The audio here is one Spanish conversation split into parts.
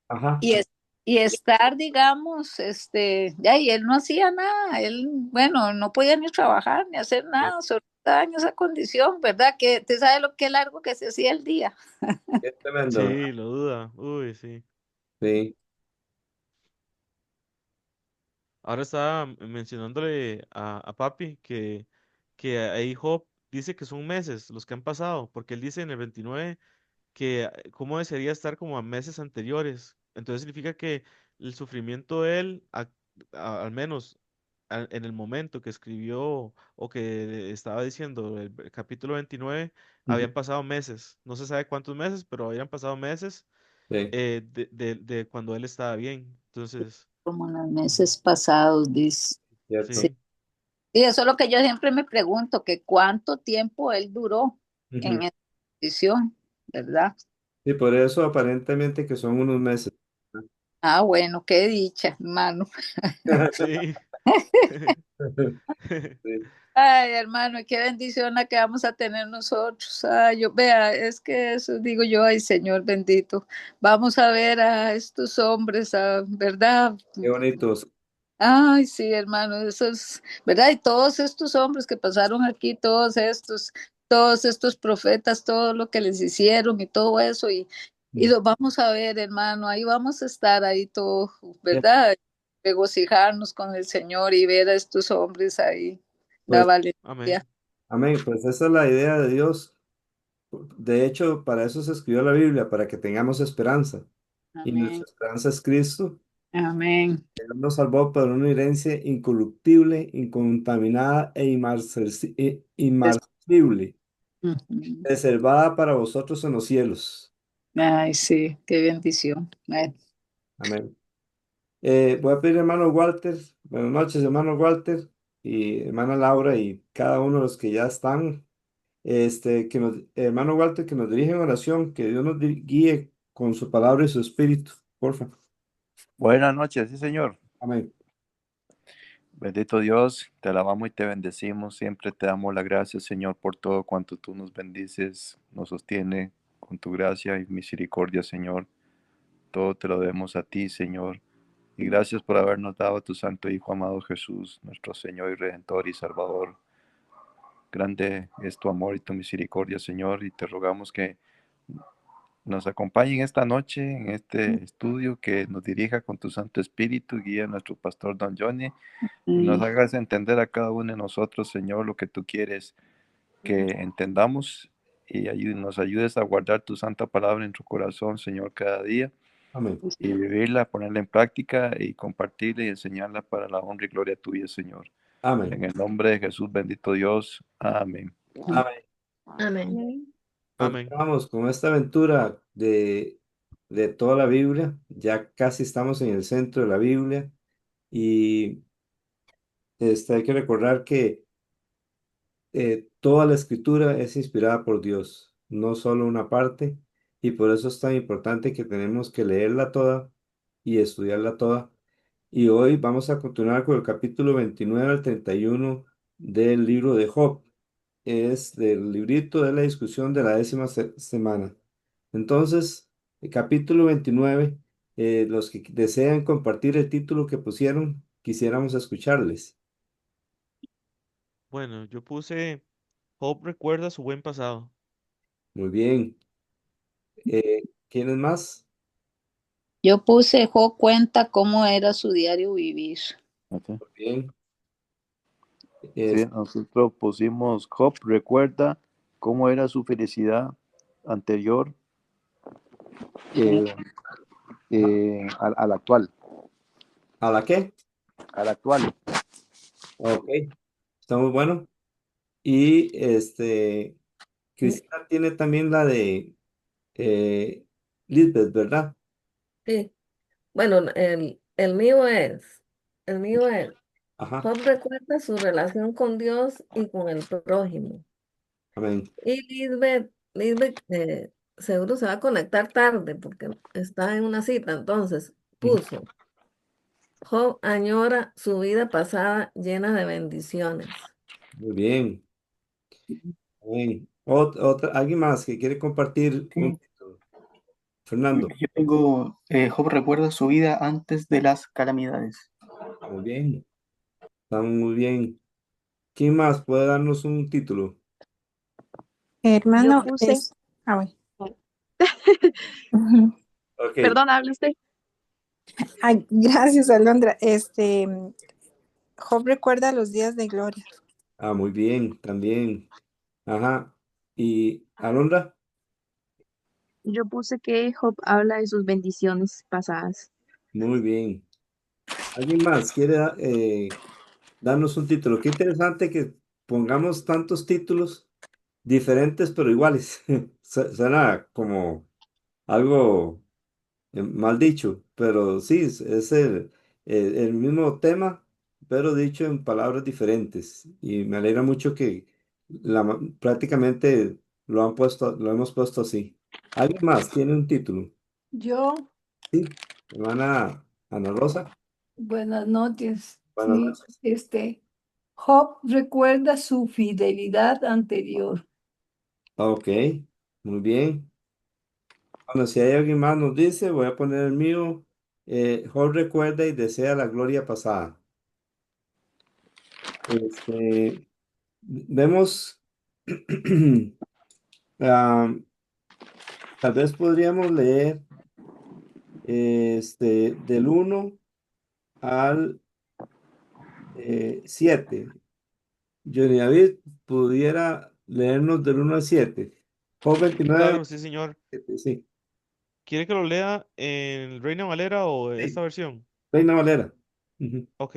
Ajá. y, y estar, digamos, ya, y él no hacía nada, él, bueno, no podía ni trabajar ni hacer Qué, nada, solo estaba en esa condición, ¿verdad? Que te sabe lo que largo que se hacía el día. qué tremendo, ¿verdad? Sí, lo duda. Uy, sí. Sí. Ahora estaba mencionándole a papi que ahí Job dice que son meses los que han pasado, porque él dice en el 29 que cómo desearía estar como a meses anteriores. Entonces significa que el sufrimiento de él, al menos en el momento que escribió o que estaba diciendo el capítulo 29, Ujú. habían pasado meses. No se sabe cuántos meses, pero habían pasado meses Sí, de cuando él estaba bien. Entonces, Como en los meses pasados, dice. Sí. cierto. Y eso es lo que yo siempre me pregunto, que cuánto tiempo él duró Ujú. en esa posición, ¿verdad? Y por eso aparentemente que son unos meses. Ah, bueno, qué dicha, hermano. sí. Sí. Ay, hermano, y qué bendición la que vamos a tener nosotros. Ay, yo, vea, es que eso digo yo, ay, Señor bendito. Vamos a ver a estos hombres, ¿verdad? Qué bonitos. Ay, sí, hermano, eso es, ¿verdad? Y todos estos hombres que pasaron aquí, todos estos profetas, todo lo que les hicieron y todo eso, y Mm. los vamos a ver, hermano, ahí vamos a estar, ahí todo, Bien. ¿verdad? Regocijarnos con el Señor y ver a estos hombres ahí, la Pues, valentía. Amén. amén. Pues esa es la idea de Dios. De hecho, para eso se escribió la Biblia, para que tengamos esperanza. Y nuestra Amén, esperanza es Cristo. amén. Él nos salvó por una herencia incorruptible, incontaminada e Es- inmarcesible, Ujú. reservada para vosotros en los cielos. Ay, sí, qué bendición. Ay, Amén. Voy a pedir hermano Walter, buenas noches hermano Walter y hermana Laura y cada uno de los que ya están, hermano Walter, que nos dirige en oración, que Dios nos guíe con su palabra y su espíritu, porfa. Buenas noches, sí, Señor. Amén. Bendito Dios, te alabamos y te bendecimos. Siempre te damos la gracia, Señor, por todo cuanto tú nos bendices, nos sostiene con tu gracia y misericordia, Señor. Todo te lo debemos a ti, Señor. Y gracias por habernos dado a tu Santo Hijo amado Jesús, nuestro Señor y Redentor y Salvador. Grande es tu amor y tu misericordia, Señor, y te rogamos que nos acompañen esta noche en este estudio, que nos dirija con tu Santo Espíritu, guía a nuestro pastor Don Johnny y nos amén. hagas entender a cada uno de nosotros, Señor, lo que tú quieres que entendamos y nos ayudes a guardar tu santa palabra en tu corazón, Señor, cada día Amén. y vivirla, ponerla en práctica y compartirla y enseñarla para la honra y gloria tuya, Señor. Amén. En el nombre de Jesús, bendito Dios. Amén. Amén. Amén. Amén. Continuamos con esta aventura de toda la Biblia. Ya casi estamos en el centro de la Biblia y hay que recordar que toda la escritura es inspirada por Dios, no solo una parte, y por eso es tan importante que tenemos que leerla toda y estudiarla toda. Y hoy vamos a continuar con el capítulo 29 al 31 del libro de Job. Es del librito de la discusión de la décima semana. Entonces, el capítulo 29, los que desean compartir el título que pusieron, quisiéramos escucharles. Bueno, yo puse Hope recuerda su buen pasado. Muy bien. ¿Quiénes más? Yo puse, Jo cuenta cómo era su diario vivir. Ok. Muy bien. Sí, Es, nosotros pusimos Job, recuerda cómo era su felicidad anterior Eh, eh, al actual, ¿A la qué? al actual. Ok, está muy bueno. Y Cristina tiene también la de eh, Lisbeth, ¿verdad? Sí. Bueno, el mío es, Ajá. Job recuerda su relación con Dios y con el prójimo. Amén. Y Lisbeth seguro se va a conectar tarde porque está en una cita. Entonces Ujú. puso, Job añora su vida pasada llena de bendiciones. Muy bien. Amén. ¿Alguien más que quiere compartir un título? Fernando, Yo tengo, Job recuerda su vida antes de las calamidades. muy bien, estamos muy bien. ¿Quién más puede darnos un título? Yo Hermano, puse, bueno. Ok, perdón, hable usted. Ay, gracias, Alondra. Job recuerda los días de gloria. muy bien, también. Ajá. ¿Y Alondra? Yo puse que Job habla de sus bendiciones pasadas. Muy bien. ¿Alguien más quiere darnos un título? Qué interesante que pongamos tantos títulos diferentes pero iguales. Suena como algo mal dicho, pero sí, es el mismo tema, pero dicho en palabras diferentes. Y me alegra mucho que prácticamente lo hemos puesto así. ¿Alguien más tiene un título? Yo, Sí, hermana Ana Rosa. buenas noches. Buenas Sí, noches. Job recuerda su fidelidad anterior. Ok, muy bien. Bueno, si hay alguien más nos dice, voy a poner el mío. Job recuerda y desea la gloria pasada. Este, vemos, ah, tal vez podríamos leer del 1 al 7. Johnny David pudiera leernos del 1 al 7. Job 29, Claro, sí, señor. sí, ¿Quiere que lo lea en Reina Valera o esta sí, versión? Reina Valera. Ujú, Ok,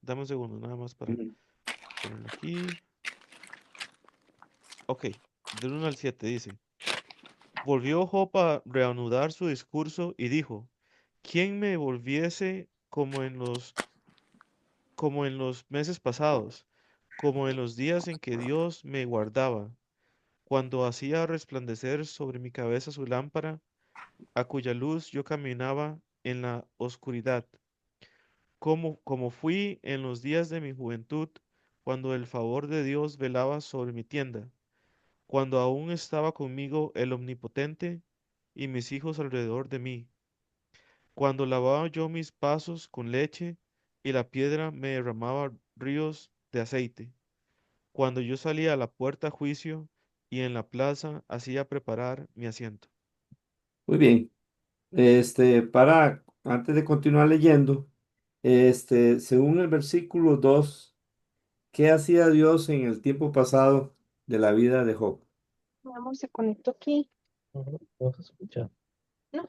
dame un segundo, nada más para ujú. ponerlo aquí. Ok, del 1 al 7 dice. Volvió Job a reanudar su discurso y dijo, ¿quién me volviese como en los meses pasados, como en los días en que Dios me guardaba, cuando hacía resplandecer sobre mi cabeza su lámpara, a cuya luz yo caminaba en la oscuridad, como fui en los días de mi juventud, cuando el favor de Dios velaba sobre mi tienda, cuando aún estaba conmigo el Omnipotente y mis hijos alrededor de mí, cuando lavaba yo mis pasos con leche y la piedra me derramaba ríos de aceite, cuando yo salía a la puerta a juicio y en la plaza hacía preparar mi asiento. Muy bien. Antes de continuar leyendo, según el versículo 2, ¿qué hacía Dios en el tiempo pasado de la vida de Job? Vamos, se conectó aquí. No se escucha. No.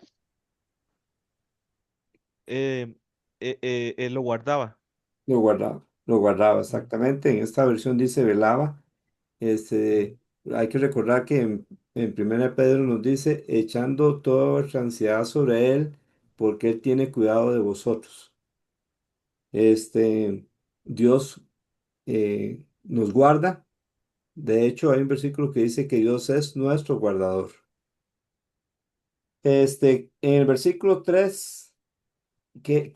Eh, lo guardaba. Lo guardaba exactamente. En esta versión dice velaba. Hay que recordar que en 1 Pedro nos dice, echando toda vuestra ansiedad sobre Él, porque Él tiene cuidado de vosotros. Este, Dios nos guarda. De hecho, hay un versículo que dice que Dios es nuestro guardador. En el versículo 3, ¿qué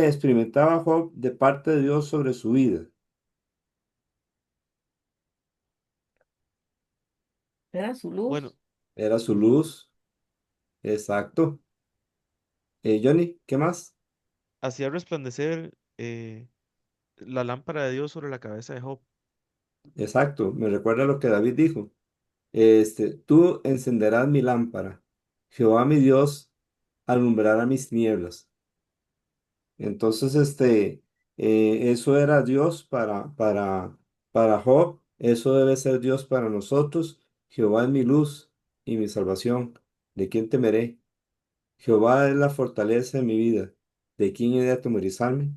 experimentaba Job de parte de Dios sobre su vida? Era su Bueno, luz. Era su ujú, luz, exacto. Johnny, ¿qué más? hacía resplandecer la lámpara de Dios sobre la cabeza de Job. Exacto, me recuerda lo que David dijo. Tú encenderás mi lámpara, Jehová mi Dios alumbrará mis nieblas. Entonces, eso era Dios para Job, eso debe ser Dios para nosotros. Jehová es mi luz y mi salvación. ¿De quién temeré? Jehová es la fortaleza de mi vida. ¿De quién he de atemorizarme?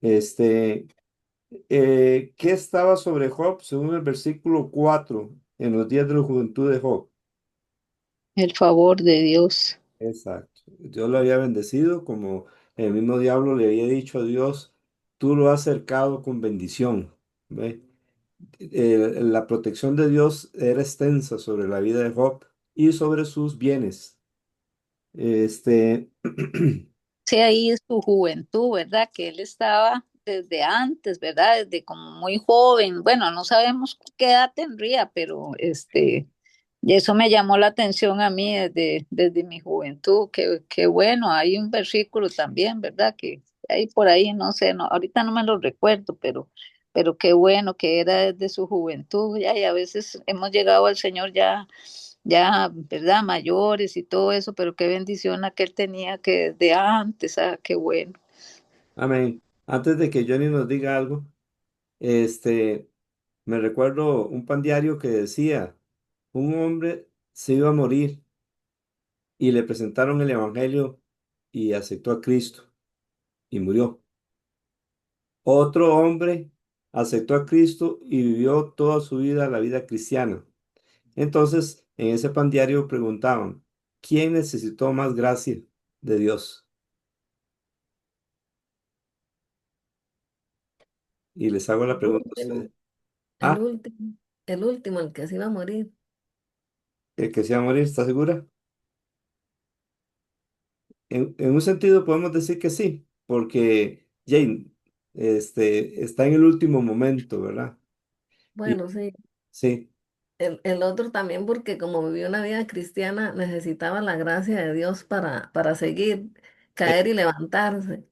Este, ¿Qué estaba sobre Job según el versículo 4 en los días de la juventud de Job? El favor de Dios. Exacto. Dios lo había bendecido, como el mismo diablo le había dicho a Dios, tú lo has cercado con bendición. ¿Ve? La protección de Dios era extensa sobre la vida de Job y sobre sus bienes. Este, Sí, ahí es su juventud, ¿verdad? Que él estaba desde antes, ¿verdad? Desde como muy joven. Bueno, no sabemos qué edad tendría, pero Y eso me llamó la atención a mí desde mi juventud, que bueno, hay un versículo también, ¿verdad? Que hay por ahí, no sé, no, ahorita no me lo recuerdo, pero qué bueno que era desde su juventud, ya, y a veces hemos llegado al Señor ya, ¿verdad? Mayores y todo eso, pero qué bendición la que él tenía que desde antes, qué bueno. Amén. Antes de que Johnny nos diga algo, este, me recuerdo un pan diario que decía, un hombre se iba a morir y le presentaron el evangelio y aceptó a Cristo y murió. Otro hombre aceptó a Cristo y vivió toda su vida la vida cristiana. Entonces, en ese pan diario preguntaban, ¿quién necesitó más gracia de Dios? Y les hago la El pregunta a último, ustedes. el Ah, último, el último, el que se iba a morir. el que se va a morir, ¿está segura? En un sentido podemos decir que sí, porque Jane está en el último momento, ¿verdad? Y Bueno, sí. sí, El otro también porque como vivió una vida cristiana necesitaba la gracia de Dios para seguir, e- caer y levantarse.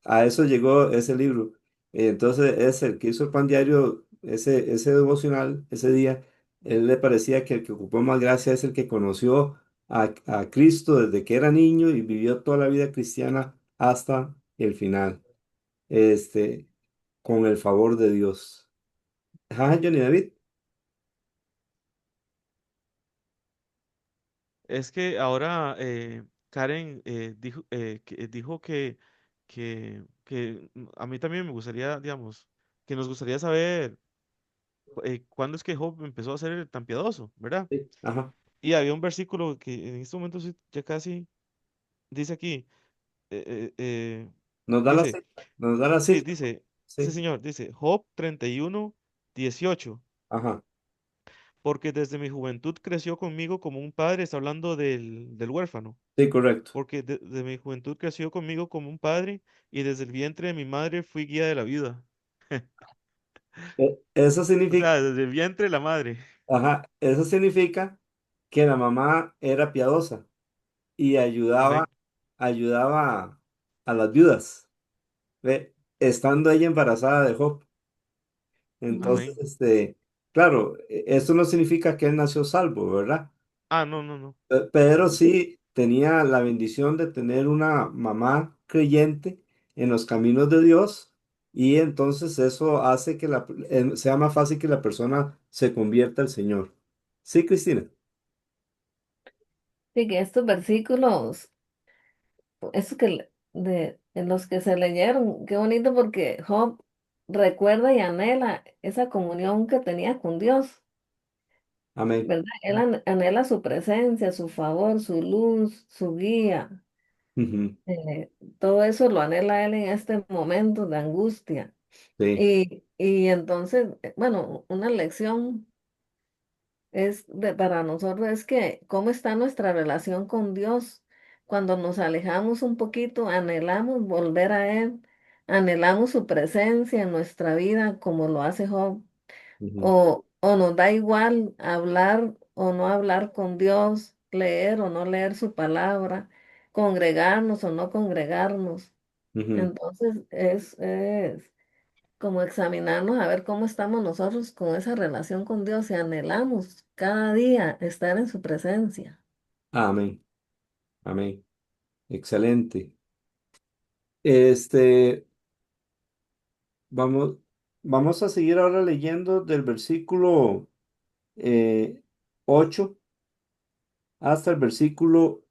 a eso llegó ese libro. Entonces, es el que hizo el pan diario, ese devocional, ese día, él le parecía que el que ocupó más gracia es el que conoció a Cristo desde que era niño y vivió toda la vida cristiana hasta el final, este, con el favor de Dios. Ajá, Johnny David. Es que ahora Karen dijo que a mí también me gustaría, digamos, que nos gustaría saber cuándo es que Job empezó a ser tan piadoso, ¿verdad? Sí, ajá. Y había un versículo que en este momento ya casi dice aquí, Nos da la dice, cita, nos da la sí, cita. dice, sí Sí, señor, dice Job 31:18, ajá. porque desde mi juventud creció conmigo como un padre, está hablando del huérfano, Sí, correcto. porque de mi juventud creció conmigo como un padre y desde el vientre de mi madre fui guía de la viuda. Eso O significa, sea, desde el vientre de la madre. ajá, eso significa que la mamá era piadosa y Amén. ayudaba a las viudas, ¿ve? Estando ella embarazada de Job. Entonces, Amén. claro, esto no significa que él nació salvo, ¿verdad? Ah, no, no, no. Pero sí tenía la bendición de tener una mamá creyente en los caminos de Dios y entonces eso hace que sea más fácil que la persona se convierta al Señor. Sí, Cristina. Sí, que estos versículos, esos en los que se leyeron, qué bonito porque Job recuerda y anhela esa comunión que tenía con Dios, Amén. ¿verdad? Él anhela su presencia, su favor, su luz, su guía. Ujú. Todo eso lo anhela él en este momento de angustia. Sí. Y entonces, bueno, una lección para nosotros es que cómo está nuestra relación con Dios. Cuando nos alejamos un poquito, anhelamos volver a Él, anhelamos su presencia en nuestra vida como lo hace Job, Ujú, o nos da igual hablar o no hablar con Dios, leer o no leer su palabra, congregarnos o no congregarnos. ujú. Entonces es como examinarnos a ver cómo estamos nosotros con esa relación con Dios y anhelamos cada día estar en su presencia. Amén. Amén. Excelente. Este, vamos, vamos a seguir ahora leyendo del versículo eh, 8 hasta el versículo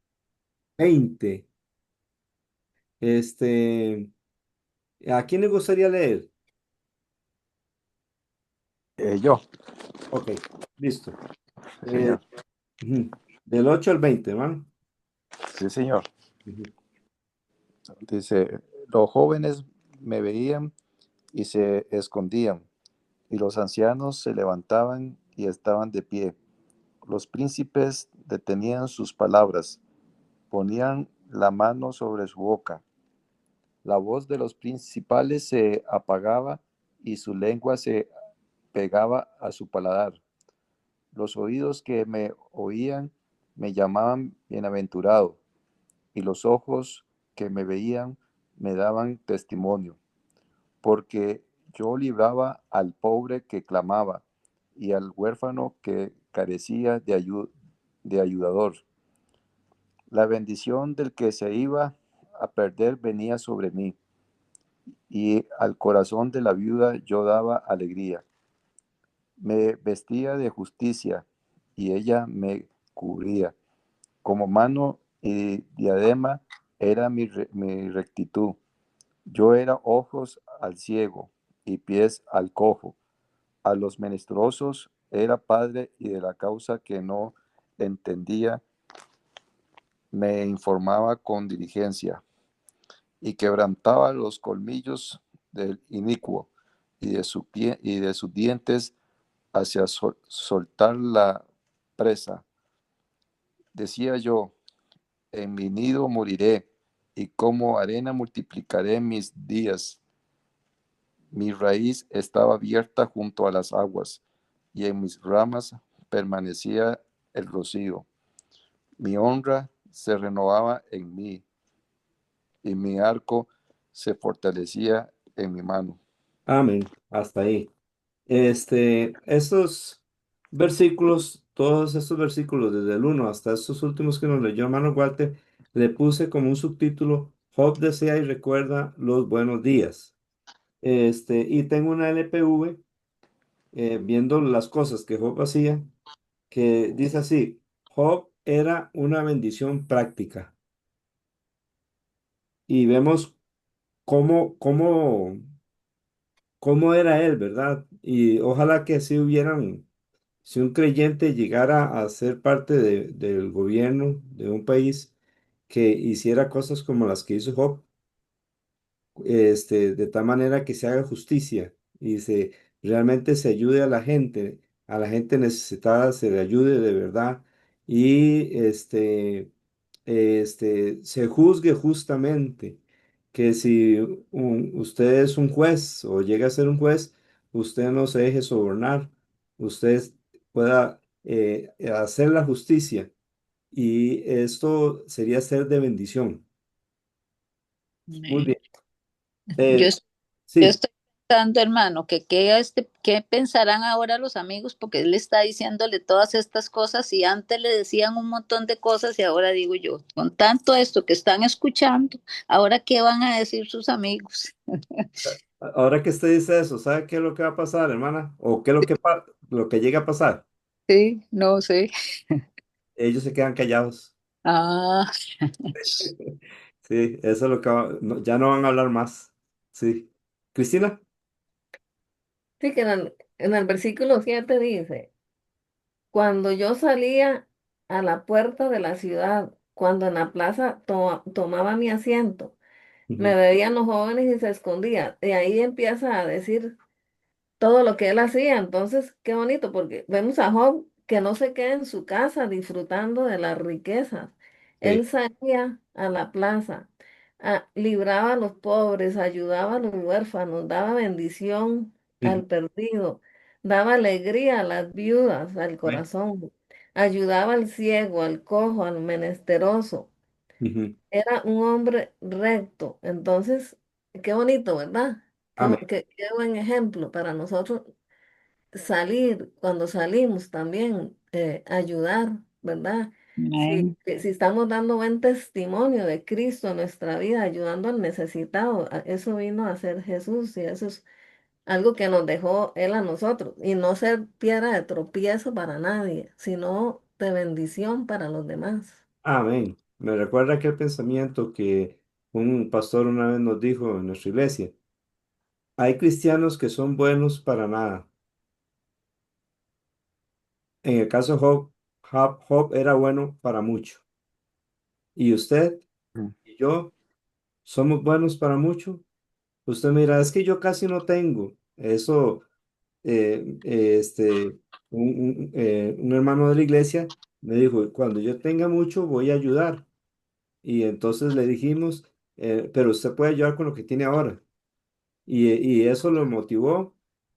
20. Este, ¿A quién le gustaría leer? Yo, Ok, listo. sí, Eh, señor. ujú, Del 8 al 20, ¿van? Sí, señor. Ujú. Dice, los jóvenes me veían y se escondían, y los ancianos se levantaban y estaban de pie. Los príncipes detenían sus palabras, ponían la mano sobre su boca. La voz de los principales se apagaba y su lengua se pegaba a su paladar. Los oídos que me oían me llamaban bienaventurado, y los ojos que me veían me daban testimonio, porque yo libraba al pobre que clamaba y al huérfano que carecía de ayudador. La bendición del que se iba a perder venía sobre mí, y al corazón de la viuda yo daba alegría. Me vestía de justicia, y ella me cubría. Como mano y diadema era mi rectitud. Yo era ojos al ciego y pies al cojo. A los menesterosos era padre, y de la causa que no entendía me informaba con diligencia, y quebrantaba los colmillos del inicuo, y de sus dientes hacia soltar la presa. Decía yo, en mi nido moriré, y como arena multiplicaré mis días. Mi raíz estaba abierta junto a las aguas, y en mis ramas permanecía el rocío. Mi honra se renovaba en mí, y mi arco se fortalecía en mi mano. Amén. Hasta ahí. Estos versículos, todos estos versículos, desde el 1 hasta estos últimos que nos leyó hermano Walter, le puse como un subtítulo: Job desea y recuerda los buenos días. Y tengo una LPV viendo las cosas que Job hacía, que dice así: Job era una bendición práctica. Y vemos cómo era él, ¿verdad? Y ojalá que así hubieran. Si un creyente llegara a ser parte del gobierno de un país que hiciera cosas como las que hizo Job, de tal manera que se haga justicia y realmente se ayude a la gente necesitada se le ayude de verdad y se juzgue justamente, que si usted es un juez o llega a ser un juez, usted no se deje sobornar, usted pueda hacer la justicia, y esto sería ser de bendición. Muy Amén. bien. Yo, Eh, yo sí. estoy pensando, hermano, qué pensarán ahora los amigos, porque él está diciéndole todas estas cosas y antes le decían un montón de cosas y ahora digo yo, con tanto esto que están escuchando, ahora qué van a decir sus amigos. Ahora que usted dice eso, ¿sabe qué es lo que va a pasar, hermana? ¿O qué es lo que llega a pasar? Sí, no sé. Ellos se quedan callados. Ah, Sí, eso es lo que ya no van a hablar más. Sí. Cristina. Sí, que en el versículo 7 dice, cuando yo salía a la puerta de la ciudad, cuando en la plaza tomaba mi asiento, me Ujú. veían los jóvenes y se escondían. Y ahí empieza a decir todo lo que él hacía. Entonces, qué bonito, porque vemos a Job que no se queda en su casa disfrutando de las riquezas. Él Sí. salía a la plaza, libraba a los pobres, ayudaba a los huérfanos, daba bendición Ujú. al perdido, daba alegría a las viudas, al Sí. corazón, ayudaba al ciego, al cojo, al menesteroso. Ujú. Era un hombre recto. Entonces, qué bonito, ¿verdad? Amén. Qué buen ejemplo para nosotros salir, cuando salimos también, ayudar, ¿verdad? amén. Si estamos dando buen testimonio de Cristo en nuestra vida, ayudando al necesitado, eso vino a ser Jesús y eso es algo que nos dejó Él a nosotros y no ser piedra de tropiezo para nadie, sino de bendición para los demás. Amén. Me recuerda aquel pensamiento que un pastor una vez nos dijo en nuestra iglesia: hay cristianos que son buenos para nada. En el caso de Job era bueno para mucho. ¿Y usted Mm. y yo somos buenos para mucho? Usted mira, es que yo casi no tengo. Eso, un hermano de la iglesia me dijo: cuando yo tenga mucho voy a ayudar. Y entonces le dijimos: pero usted puede ayudar con lo que tiene ahora. Y eso lo motivó.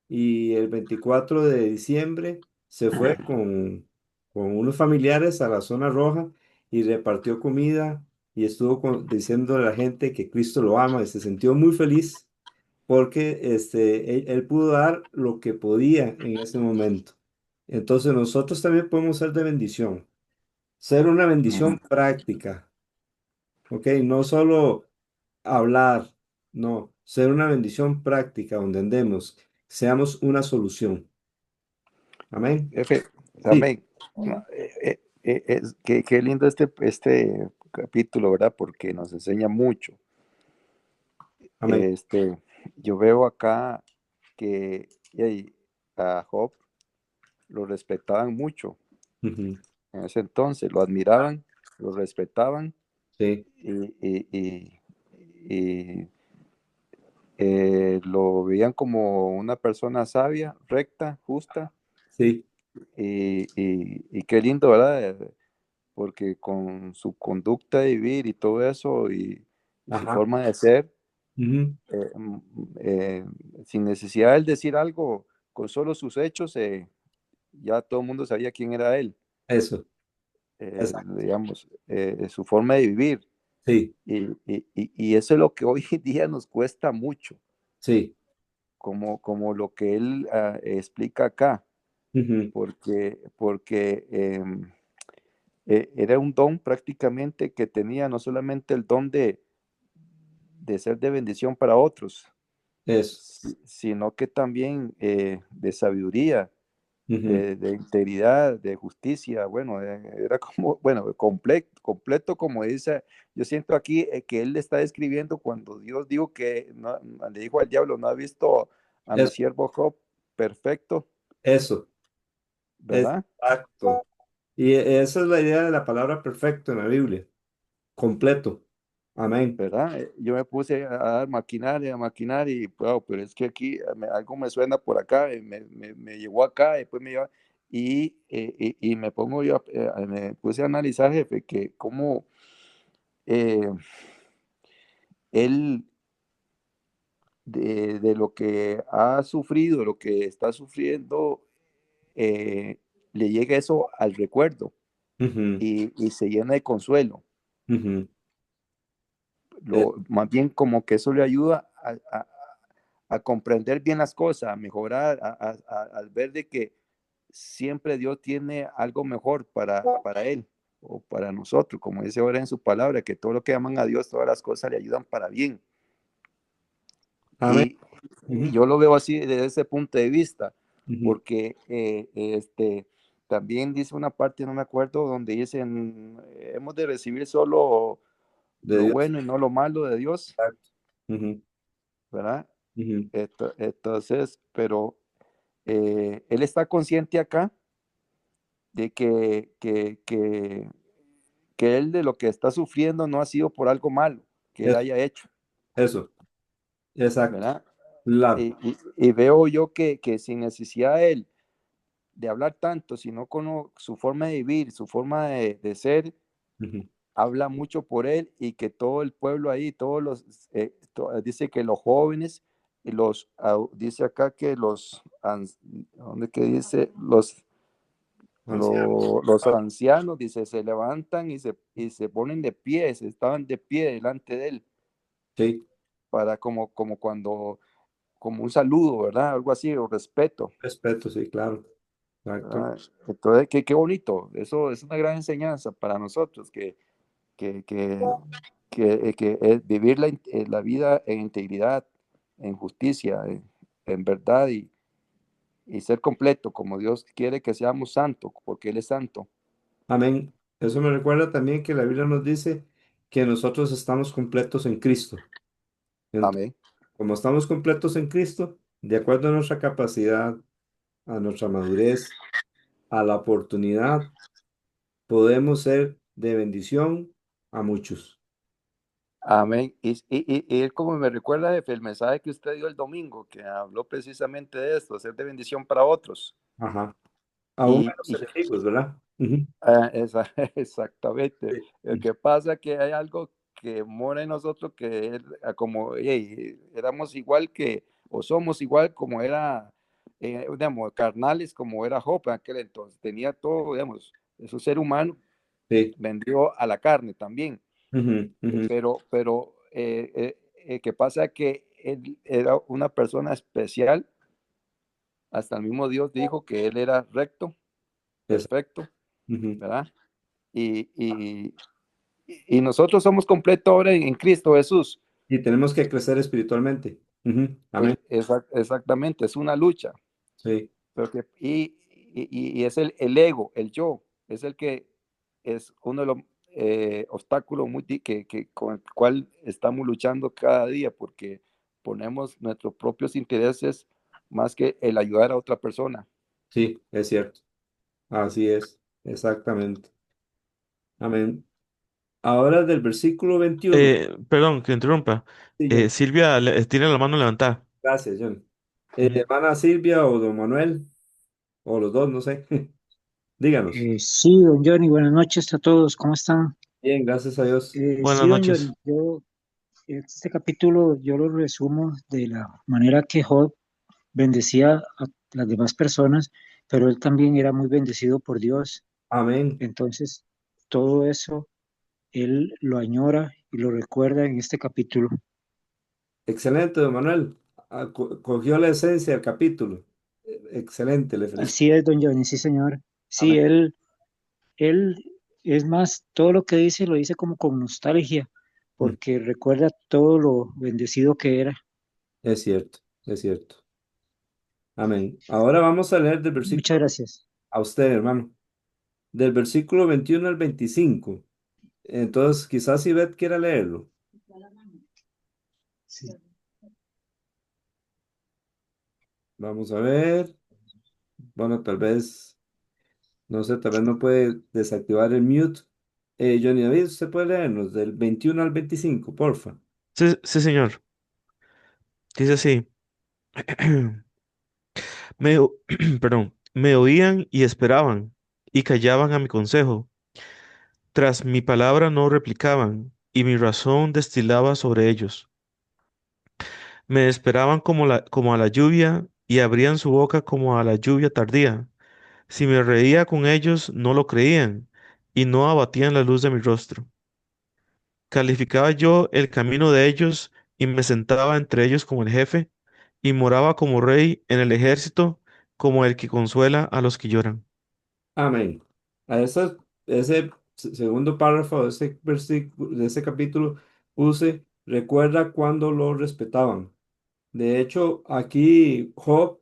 Y el 24 de diciembre se fue con unos familiares a la zona roja y repartió comida y estuvo diciendo a la gente que Cristo lo ama y se sintió muy feliz porque él pudo dar lo que podía en ese momento. Entonces nosotros también podemos ser de bendición, ser una bendición Ujú. práctica, ¿ok? No solo hablar, no, ser una bendición práctica donde andemos, seamos una solución. Amén. Jefe, Sí, amén. Qué lindo este capítulo, ¿verdad? Porque nos enseña mucho. amén. Este, yo veo acá que a Job lo respetaban mucho Ujú. en ese entonces, lo admiraban, lo respetaban Sí, y, y, lo veían como una persona sabia, recta, justa sí, y qué lindo, ¿verdad? Porque con su conducta de vivir y todo eso y su ajá. forma de ser, Ujú. eh, mm, eh, sin necesidad de él decir algo, con solo sus hechos, ya todo el mundo sabía quién era él, Eso, exacto. digamos, su forma de vivir. Sí, Y eso es lo que hoy en día nos cuesta mucho, sí. como lo que él explica acá, Ujú. porque era un don prácticamente que tenía, no solamente el don de ser de bendición para otros, Eso. sino que también de sabiduría, Ujú. de integridad, de justicia. Bueno, era como, bueno, completo, como dice, yo siento aquí que él le está describiendo cuando Dios dijo que le dijo al diablo, no ha visto a mi Eso, siervo Job perfecto, eso. ¿verdad? Exacto. Y esa es la idea de la palabra perfecto en la Biblia. Completo. Amén. ¿Verdad? Yo me puse a dar maquinar y, wow, pero es que aquí algo me suena por acá, me llegó acá, después me lleva, y me pongo yo, me puse a analizar, jefe, que cómo eh, él, de lo que ha sufrido, de lo que está sufriendo, eh, le llega eso al recuerdo Ujú. y se llena de consuelo. Ujú. Eh, Más bien como que eso le ayuda a comprender bien las cosas, a mejorar, al ver de que siempre Dios tiene algo mejor para él o para nosotros, como dice ahora en su palabra, que todo lo que aman a Dios, todas las cosas le ayudan para bien. amén. Y Ujú. yo lo veo así desde ese punto de vista, Ujú. porque también dice una parte, no me acuerdo, donde dicen, hemos de recibir solo De lo Dios. bueno y no lo malo de Dios, Exacto. Ujú. ¿verdad? Ujú. Entonces, pero él está consciente acá de que él de lo que está sufriendo no ha sido por algo malo que él Eso, haya hecho, eso. Exacto. ¿verdad? Claro. Y veo yo que sin necesidad de él de hablar tanto, sino con su forma de vivir, su forma de ser, Ujú. habla mucho por él y que todo el pueblo ahí, todos dice que los jóvenes, y dice acá que ¿dónde que dice? Ancianos. Los ancianos, dice, se levantan y se ponen de pie, se estaban de pie delante de él, Sí. para como cuando, como un saludo, ¿verdad? Algo así, o respeto, Respeto, sí, claro. Exacto. ¿verdad? Entonces, qué bonito, eso es una gran enseñanza para nosotros, que, que, que es vivir la vida en integridad, en justicia, en verdad y ser completo, como Dios quiere que seamos santos, porque Él es santo. Amén. Eso me recuerda también que la Biblia nos dice que nosotros estamos completos en Cristo. Entonces, Amén. como estamos completos en Cristo, de acuerdo a nuestra capacidad, a nuestra madurez, a la oportunidad, podemos ser de bendición a muchos. Amén. Y él como me recuerda, jefe, el mensaje que usted dio el domingo, que habló precisamente de esto, ser de bendición para otros. Ajá. Aún Y, menos y enemigos, ¿verdad? Ujú. exactamente. Sí. Lo que pasa es que hay algo que mora en nosotros como éramos igual o somos igual como era digamos, carnales como era Job en aquel entonces. Tenía todo, digamos, es un ser humano, Sí. vendió a la carne también. Ujú, ujú. Pero que pasa que él era una persona especial, hasta el mismo Dios dijo que él era recto, Esa- perfecto, ujú. ¿verdad? Y, y, y nosotros somos completos ahora en Cristo Jesús. Y tenemos que crecer espiritualmente. Ujú. Amén. Exactamente, es una lucha. Sí, Pero y es el ego, el yo, es el que es uno de los obstáculos con el cual estamos luchando cada día, porque ponemos nuestros propios intereses más que el ayudar a otra persona. sí, es cierto. Así es, exactamente. Amén. Ahora del versículo 21. Perdón, que interrumpa. Sí, John. Silvia tiene la mano levantada. Gracias, John. Ujú. Hermana Silvia o don Manuel, o los dos, no sé. Díganos. Sí, don Johnny, buenas noches a todos, ¿cómo están? Bien, gracias a Dios. Buenas Sí, don noches. Johnny, este capítulo yo lo resumo de la manera que Job bendecía a las demás personas, pero él también era muy bendecido por Dios. Amén. Entonces, todo eso él lo añora y lo recuerda en este capítulo. Excelente, don Manuel. Cogió la esencia del capítulo. Excelente, le felicito. Así es, don Johnny, sí, señor. Sí, Amén. él, es más, todo lo que dice lo dice como con nostalgia, Mm. porque recuerda todo lo bendecido que era. Es cierto, es cierto. Amén. Ahora vamos a leer del Muchas versículo gracias. a usted, hermano. Del versículo 21 al 25. Entonces, quizás Ivette quiera leerlo. Sí. Vamos a ver. Bueno, tal vez, no sé, tal vez no puede desactivar el mute. Johnny David, ¿usted puede leernos del 21 al 25, porfa? Sí, sí, señor. Dice así. Perdón, me oían y esperaban, y callaban a mi consejo. Tras mi palabra no replicaban, y mi razón destilaba sobre ellos. Me esperaban como a la lluvia, y abrían su boca como a la lluvia tardía. Si me reía con ellos, no lo creían, y no abatían la luz de mi rostro. Calificaba yo el camino de ellos, y me sentaba entre ellos como el jefe, y moraba como rey en el ejército, como el que consuela a los que lloran. Amén. A ese segundo párrafo de ese versículo, de ese capítulo, puse, recuerda cuando lo respetaban. De hecho, aquí Job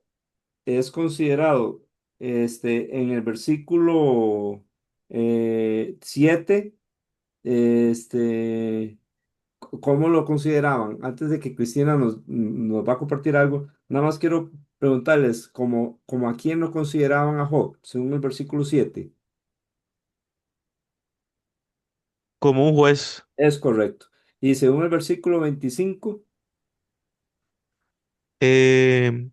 es considerado en el versículo 7, ¿cómo lo consideraban? Antes de que Cristina nos va a compartir algo, nada más quiero preguntarles, como a quién lo consideraban a Job, según el versículo 7. Como un juez, Es correcto. Y según el versículo 25, eh,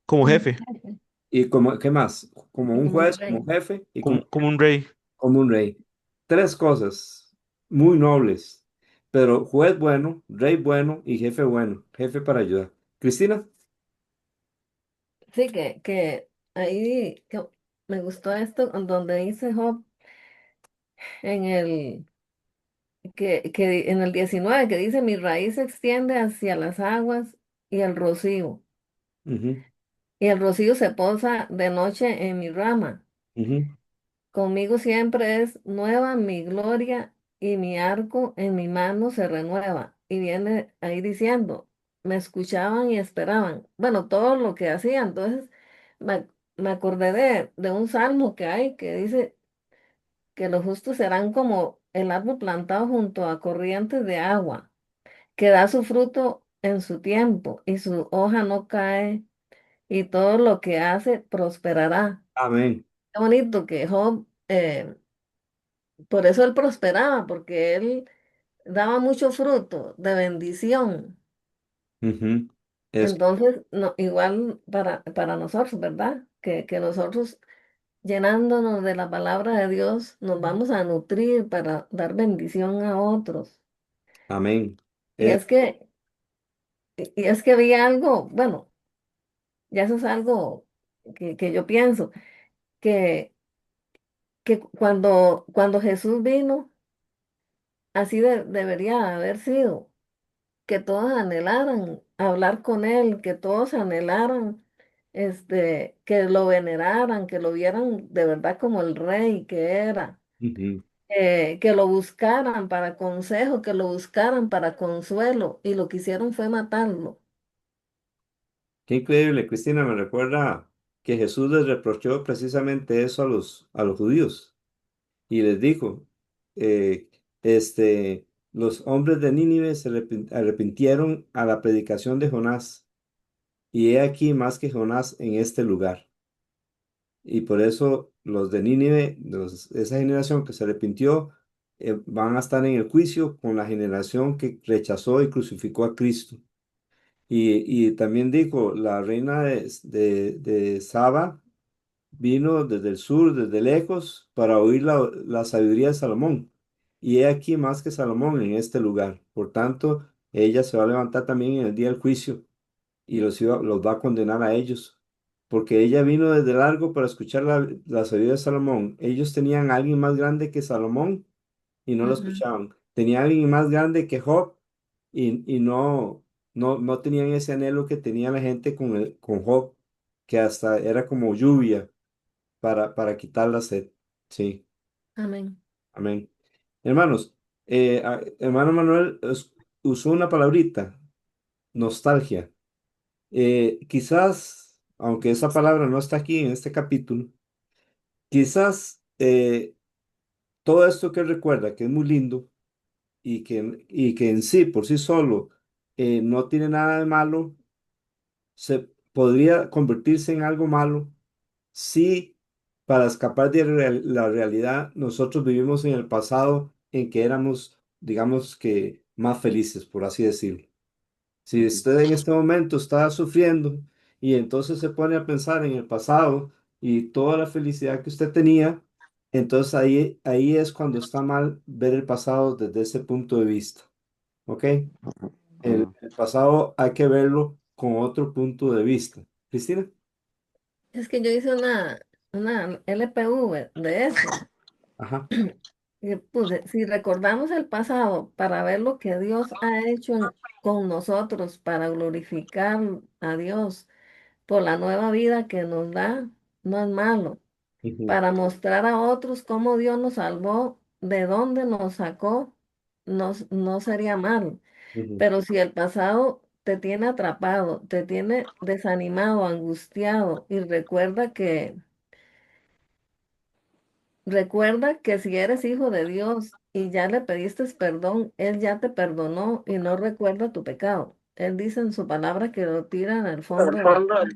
como Un jefe, jefe y como, ¿qué más? Como y un como un juez, como rey. jefe y como un rey. como un rey. Tres cosas muy nobles, pero juez bueno, rey bueno y jefe bueno, jefe para ayudar. Cristina. Sí, que ahí me gustó esto donde dice Job en en el 19 que dice, mi raíz se extiende hacia las aguas y el rocío, Ujú, y el rocío se posa de noche en mi rama. ujú. Conmigo siempre es nueva mi gloria y mi arco en mi mano se renueva. Y viene ahí diciendo, me escuchaban y esperaban. Bueno, todo lo que hacían. Entonces me acordé de un salmo que hay que dice que los justos serán como el árbol plantado junto a corrientes de agua, que da su fruto en su tiempo y su hoja no cae y todo lo que hace prosperará. Amén. Qué bonito que Job, por eso él prosperaba, porque él daba mucho fruto de bendición. Ujú. Es Entonces, no, igual para nosotros, ¿verdad? Que nosotros llenándonos de la palabra de Dios, nos vamos a nutrir para dar bendición a otros. amén. Y Es es que, y es que había algo, bueno, Ya eso es algo que yo pienso, que, que cuando Jesús vino, así debería haber sido, que todos anhelaran hablar con Él, que todos anhelaran que lo veneraran, que lo vieran de verdad como el rey que era, Ujú. que lo buscaran para consejo, que lo buscaran para consuelo, y lo que hicieron fue matarlo. Qué increíble, Cristina, me recuerda que Jesús les reprochó precisamente eso a los judíos y les dijo, eh, los hombres de Nínive se arrepintieron a la predicación de Jonás y he aquí más que Jonás en este lugar. Y por eso los de Nínive, esa generación que se arrepintió, van a estar en el juicio con la generación que rechazó y crucificó a Cristo. Y también dijo, la reina de Saba vino desde el sur, desde lejos, para oír la sabiduría de Salomón. Y he aquí más que Salomón en este lugar. Por tanto, ella se va a levantar también en el día del juicio y los va a condenar a ellos. Porque ella vino desde largo para escuchar la sabiduría de Salomón. Ellos tenían a alguien más grande que Salomón y no lo Ujú. escuchaban. Tenían a alguien más grande que Job y no tenían ese anhelo que tenía la gente con Job, que hasta era como lluvia para quitar la sed. Sí, Amén. amén. Hermanos, hermano Manuel usó una palabrita, nostalgia. Quizás, aunque esa palabra no está aquí en este capítulo, quizás todo esto que él recuerda, que es muy lindo y que en sí, por sí solo, no tiene nada de malo, se podría convertirse en algo malo si para escapar de la realidad nosotros vivimos en el pasado en que éramos, digamos que, más felices, por así decirlo. Si Ujú, usted en este momento está sufriendo y entonces se pone a pensar en el pasado y toda la felicidad que usted tenía, entonces ahí es cuando está mal ver el pasado desde ese punto de vista. ¿Ok? El, ujú. el pasado hay que verlo con otro punto de vista. Cristina. Es que yo hice una LPV de eso. Ajá. Y puse, si recordamos el pasado para ver lo que Dios ha hecho con nosotros, para glorificar a Dios por la nueva vida que nos da, no es malo. Ujú, Para mostrar a otros cómo Dios nos salvó, de dónde nos sacó, no sería malo. ujú, Pero si el pasado te tiene atrapado, te tiene desanimado, angustiado, y recuerda que si eres hijo de Dios y ya le pediste perdón, Él ya te perdonó y no recuerda tu pecado. Él dice en su palabra que lo tira en el Por el fondo del fondo, mar.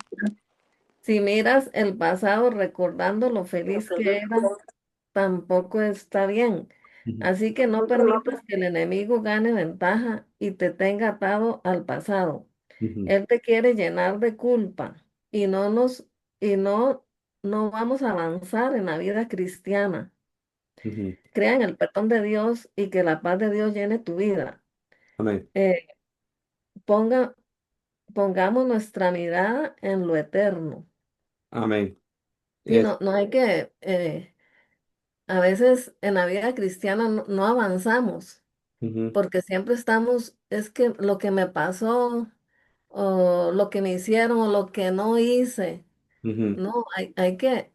Si miras el pasado recordando lo lo feliz que feliz que eras, tampoco está bien. ujú, Así que no es, no, permitas que el enemigo gane ventaja y te tenga atado al pasado. ujú, Él te quiere llenar de culpa y y no vamos a avanzar en la vida cristiana. ujú. Crea en el perdón de Dios y que la paz de Dios llene tu vida. Amén. Eh, ponga, pongamos nuestra mirada en lo eterno. Amén. Sí, Es, no hay que, a veces en la vida cristiana no avanzamos ujú, porque siempre estamos, es que lo que me pasó o lo que me hicieron o lo que no hice. ujú, No, hay que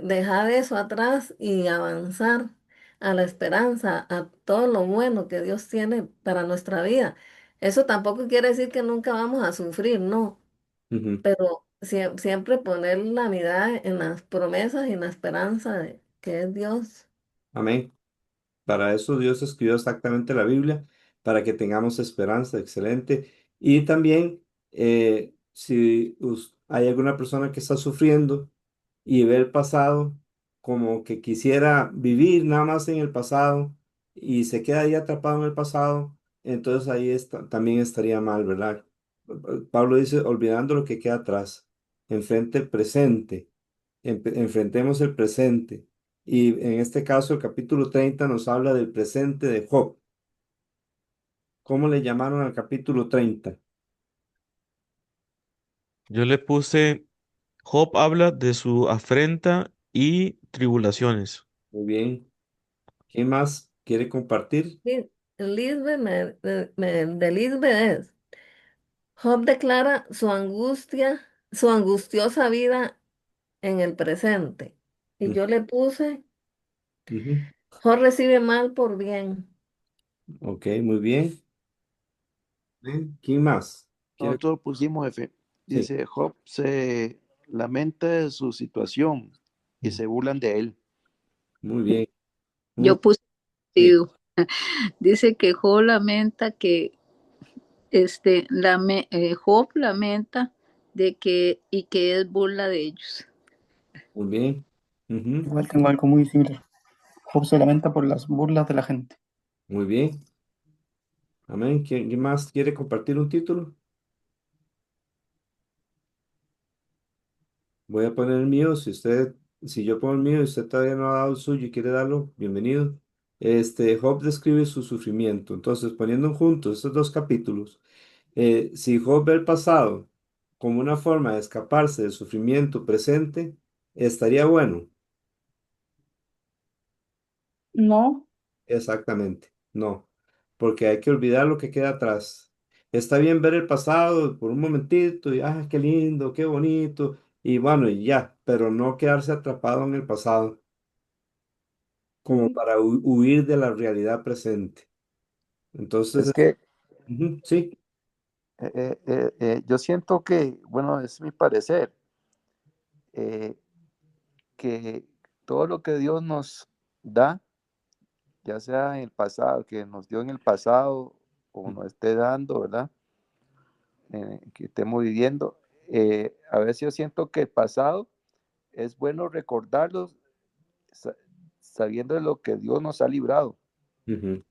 dejar eso atrás y avanzar a la esperanza, a todo lo bueno que Dios tiene para nuestra vida. Eso tampoco quiere decir que nunca vamos a sufrir, no, ujú. pero siempre poner la mirada en las promesas y en la esperanza de que es Dios. Amén. Para eso Dios escribió exactamente la Biblia, para que tengamos esperanza, excelente. Y también, si hay alguna persona que está sufriendo y ve el pasado como que quisiera vivir nada más en el pasado y se queda ahí atrapado en el pasado, entonces ahí también estaría mal, ¿verdad? Pablo dice, olvidando lo que queda atrás, enfrente el presente, enfrentemos el presente. Y en este caso, el capítulo 30 nos habla del presente de Job. ¿Cómo le llamaron al capítulo 30? Yo le puse, Job habla de su afrenta y tribulaciones. Muy bien. ¿Quién más quiere compartir? Lisbeth de Lisbeth es. Job declara su angustia, su angustiosa vida en el presente. Y Mm, yo le puse, ujú. Job recibe mal por bien. Ok, muy bien. ¿Quién más quiere? Nosotros pusimos F. Sí, Dice, Job se lamenta de su situación y mm, se burlan de él. muy bien. Muy, Yo puse, sí, dice que Job lamenta que, Job lamenta de que, y que es burla de ellos. muy bien. Ujú. Igual tengo algo muy similar. Job se lamenta por las burlas de la gente. Muy bien. Amén. ¿Quién más quiere compartir un título? Voy a poner el mío. Si yo pongo el mío y usted todavía no ha dado el suyo y quiere darlo, bienvenido. Job describe su sufrimiento. Entonces, poniendo juntos estos dos capítulos, si Job ve el pasado como una forma de escaparse del sufrimiento presente, estaría bueno. No, Exactamente, no, porque hay que olvidar lo que queda atrás. Está bien ver el pasado por un momentito y, qué lindo, qué bonito, y bueno, y ya, pero no quedarse atrapado en el pasado como sí. para huir de la realidad presente. Entonces, Es que ujú, sí, yo siento que, bueno, es mi parecer, eh, que todo lo que Dios nos da, ya sea en el pasado, que nos dio en el pasado o nos esté dando, ¿verdad? Que estemos viviendo, a veces yo siento que el pasado es bueno recordarlo sa- sabiendo de lo que Dios nos ha librado ujú,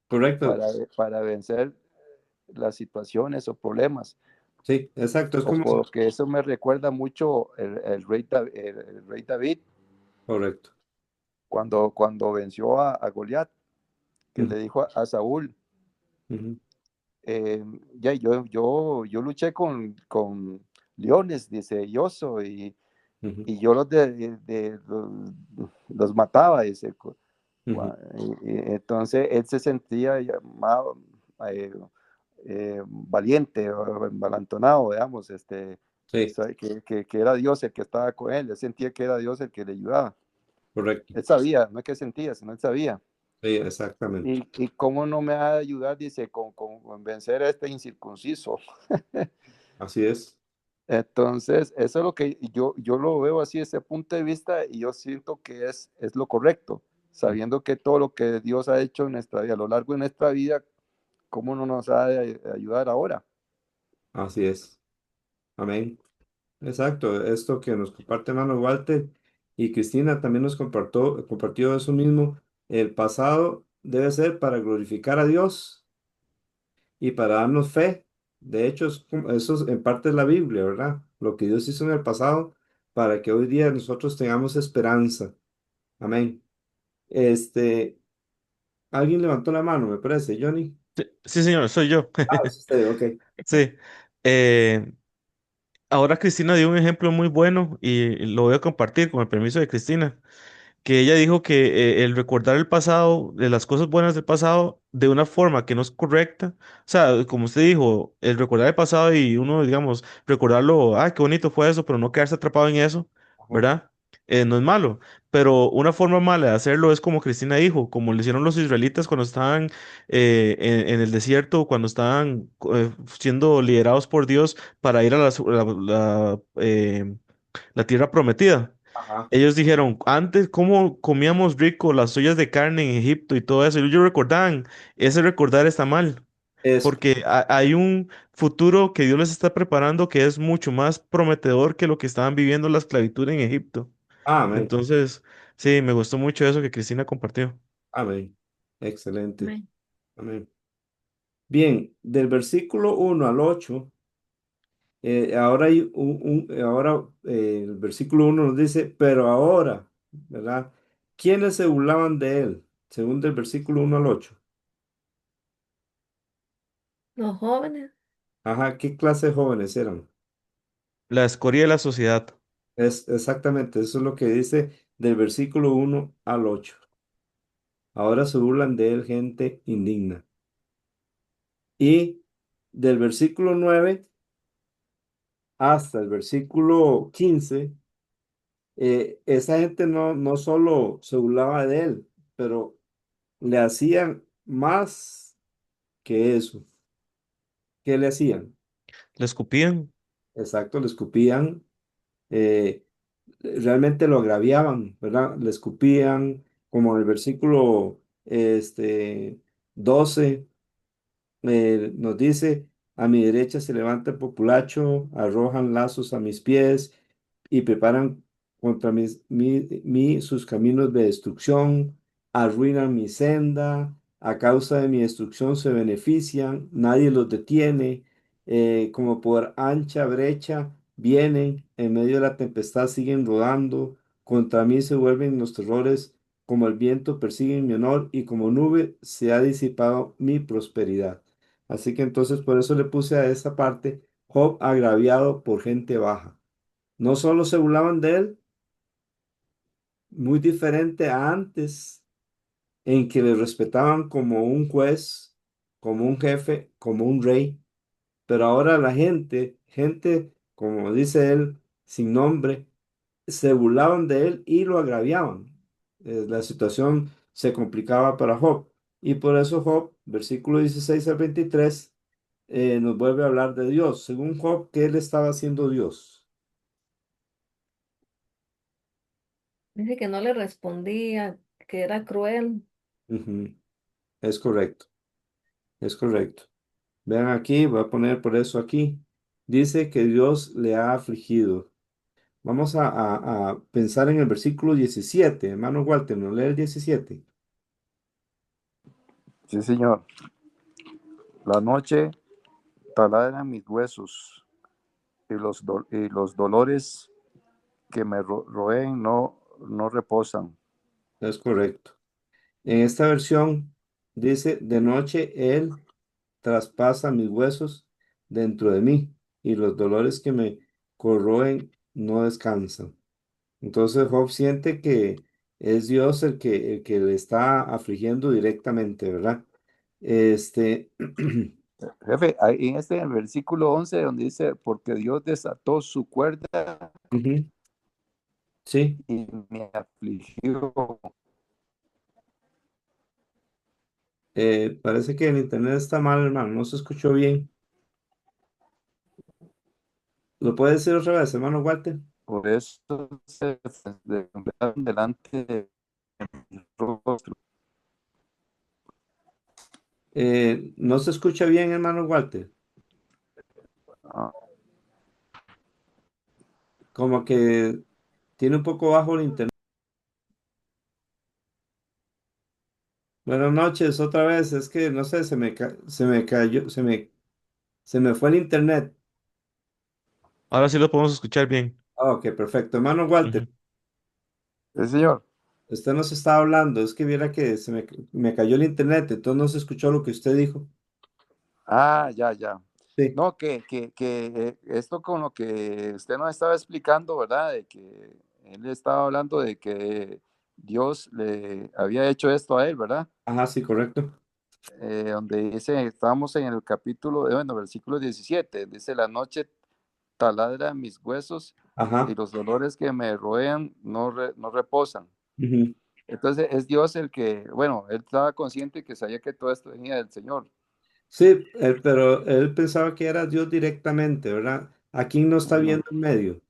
correcto, para vencer las situaciones o problemas. sí, exacto, es O como, porque eso me recuerda mucho el rey David correcto, cuando venció a Goliat, que ujú, le dijo a Saúl, ujú, ya yo luché con leones, dice, y oso, ujú, y yo los mataba, dice. ujú, Entonces él se sentía llamado valiente o envalentonado, digamos, sí, que era Dios el que estaba con él, él sentía que era Dios el que le ayudaba. correcto, Él sabía, no es que sentía, sino él sabía. sí, exactamente, Y cómo no me va a ayudar, dice, con vencer a este incircunciso. así es. Entonces, eso es lo que yo lo veo así, ese punto de vista, y yo siento que es lo correcto, sabiendo que todo lo que Dios ha hecho en nuestra vida, a lo largo de nuestra vida, ¿cómo no nos ha de ayudar ahora? Así es. Amén. Exacto. Esto que nos comparte hermano Walter y Cristina también nos compartió eso mismo. El pasado debe ser para glorificar a Dios y para darnos fe. De hecho, eso en parte es la Biblia, ¿verdad? Lo que Dios hizo en el pasado para que hoy día nosotros tengamos esperanza. Amén. Este, alguien levantó la mano, me parece, Johnny. Sí, sí, señor, soy yo. Es usted, ok. Sí. Eh, Ahora Cristina dio un ejemplo muy bueno y lo voy a compartir con el permiso de Cristina, que ella dijo que el recordar el pasado, de las cosas buenas del pasado, de una forma que no es correcta, o sea, como usted dijo, el recordar el pasado y uno, digamos, recordarlo, qué bonito fue eso, pero no quedarse atrapado en eso, Ajá. ¿verdad? No es malo, pero una forma mala de hacerlo es como Cristina dijo, como lo hicieron los israelitas cuando estaban en el desierto, cuando estaban siendo liderados por Dios para ir a la tierra prometida. Ajá. Ellos dijeron, antes, ¿cómo comíamos rico las ollas de carne en Egipto y todo eso? Y ellos recordaban, ese recordar está mal, Es, porque hay un futuro que Dios les está preparando que es mucho más prometedor que lo que estaban viviendo la esclavitud en Egipto. amén. Entonces, sí, me gustó mucho eso que Cristina compartió. Amén. Excelente. Amén. Amén. Bien, del versículo 1 al 8, ahora el versículo 1 nos dice, pero ahora, ¿verdad? ¿Quiénes se burlaban de él? Según del versículo 1 al 8. Los jóvenes, Ajá, ¿qué clase de jóvenes eran? La escoria de la sociedad. Es exactamente, eso es lo que dice del versículo 1 al 8. Ahora se burlan de él gente indigna. Y del versículo 9 hasta el versículo 15, esa gente no solo se burlaba de él, pero le hacían más que eso. ¿Qué le hacían? Le escupían. Exacto, le escupían, eh, realmente lo agraviaban, ¿verdad? Le escupían, como en el versículo 12. Nos dice, a mi derecha se levanta el populacho, arrojan lazos a mis pies y preparan contra mí sus caminos de destrucción, arruinan mi senda, a causa de mi destrucción se benefician, nadie los detiene, como por ancha brecha vienen, en medio de la tempestad siguen rodando, contra mí se vuelven los terrores, como el viento persiguen mi honor y como nube se ha disipado mi prosperidad. Así que entonces por eso le puse a esa parte, Job agraviado por gente baja. No solo se burlaban de él, muy diferente a antes, en que le respetaban como un juez, como un jefe, como un rey, pero ahora la gente, como dice él, sin nombre, se burlaban de él y lo agraviaban. La situación se complicaba para Job. Y por eso Job, versículo 16 al 23, nos vuelve a hablar de Dios. Según Job, ¿qué él estaba haciendo Dios? Dice que no le respondía, que era cruel. Ujú. Es correcto, es correcto. Vean aquí, voy a poner por eso aquí. Dice que Dios le ha afligido. Vamos a pensar en el versículo 17. Hermano Walter, ¿nos lee el 17? Sí, Señor. La noche taladra mis huesos y los dolores que me roen no reposan. Es correcto. En esta versión dice, de noche Él traspasa mis huesos dentro de mí y los dolores que me corroen no descansan. Entonces Job siente que es Dios el que le está afligiendo directamente, ¿verdad? Este, Jefe, ahí en el versículo 11 donde dice, porque Dios desató su cuerda ujú, sí, y me afligió. parece que el internet está mal, hermano, no se escuchó bien. ¿Lo puede decir otra vez, hermano Walter? Por eso se desnudaron delante de mi rostro. No se escucha bien, hermano Walter. Ah, Como que tiene un poco bajo el internet. Buenas noches, otra vez. Es que no sé, se me cayó, se me fue el internet. Ahora sí lo podemos escuchar bien. Ah, ok, perfecto. Hermano Walter, Ujú. sí, señor. usted nos estaba hablando. Es que viera que me cayó el internet, entonces no se escuchó lo que usted dijo. Ah, ya, ya. Sí, No, esto con lo que usted nos estaba explicando, ¿verdad? De que él estaba hablando de que Dios le había hecho esto a él, ¿verdad? ajá, sí, correcto. Donde dice, estábamos en el capítulo, bueno, versículo 17, dice, la noche taladra mis huesos y Ajá. los dolores que me rodean no reposan. Ujú. Entonces es Dios el que, bueno, él estaba consciente que sabía que todo esto venía del Señor. Sí, pero él pensaba que era Dios directamente, ¿verdad? Aquí no está Ujú. viendo en medio.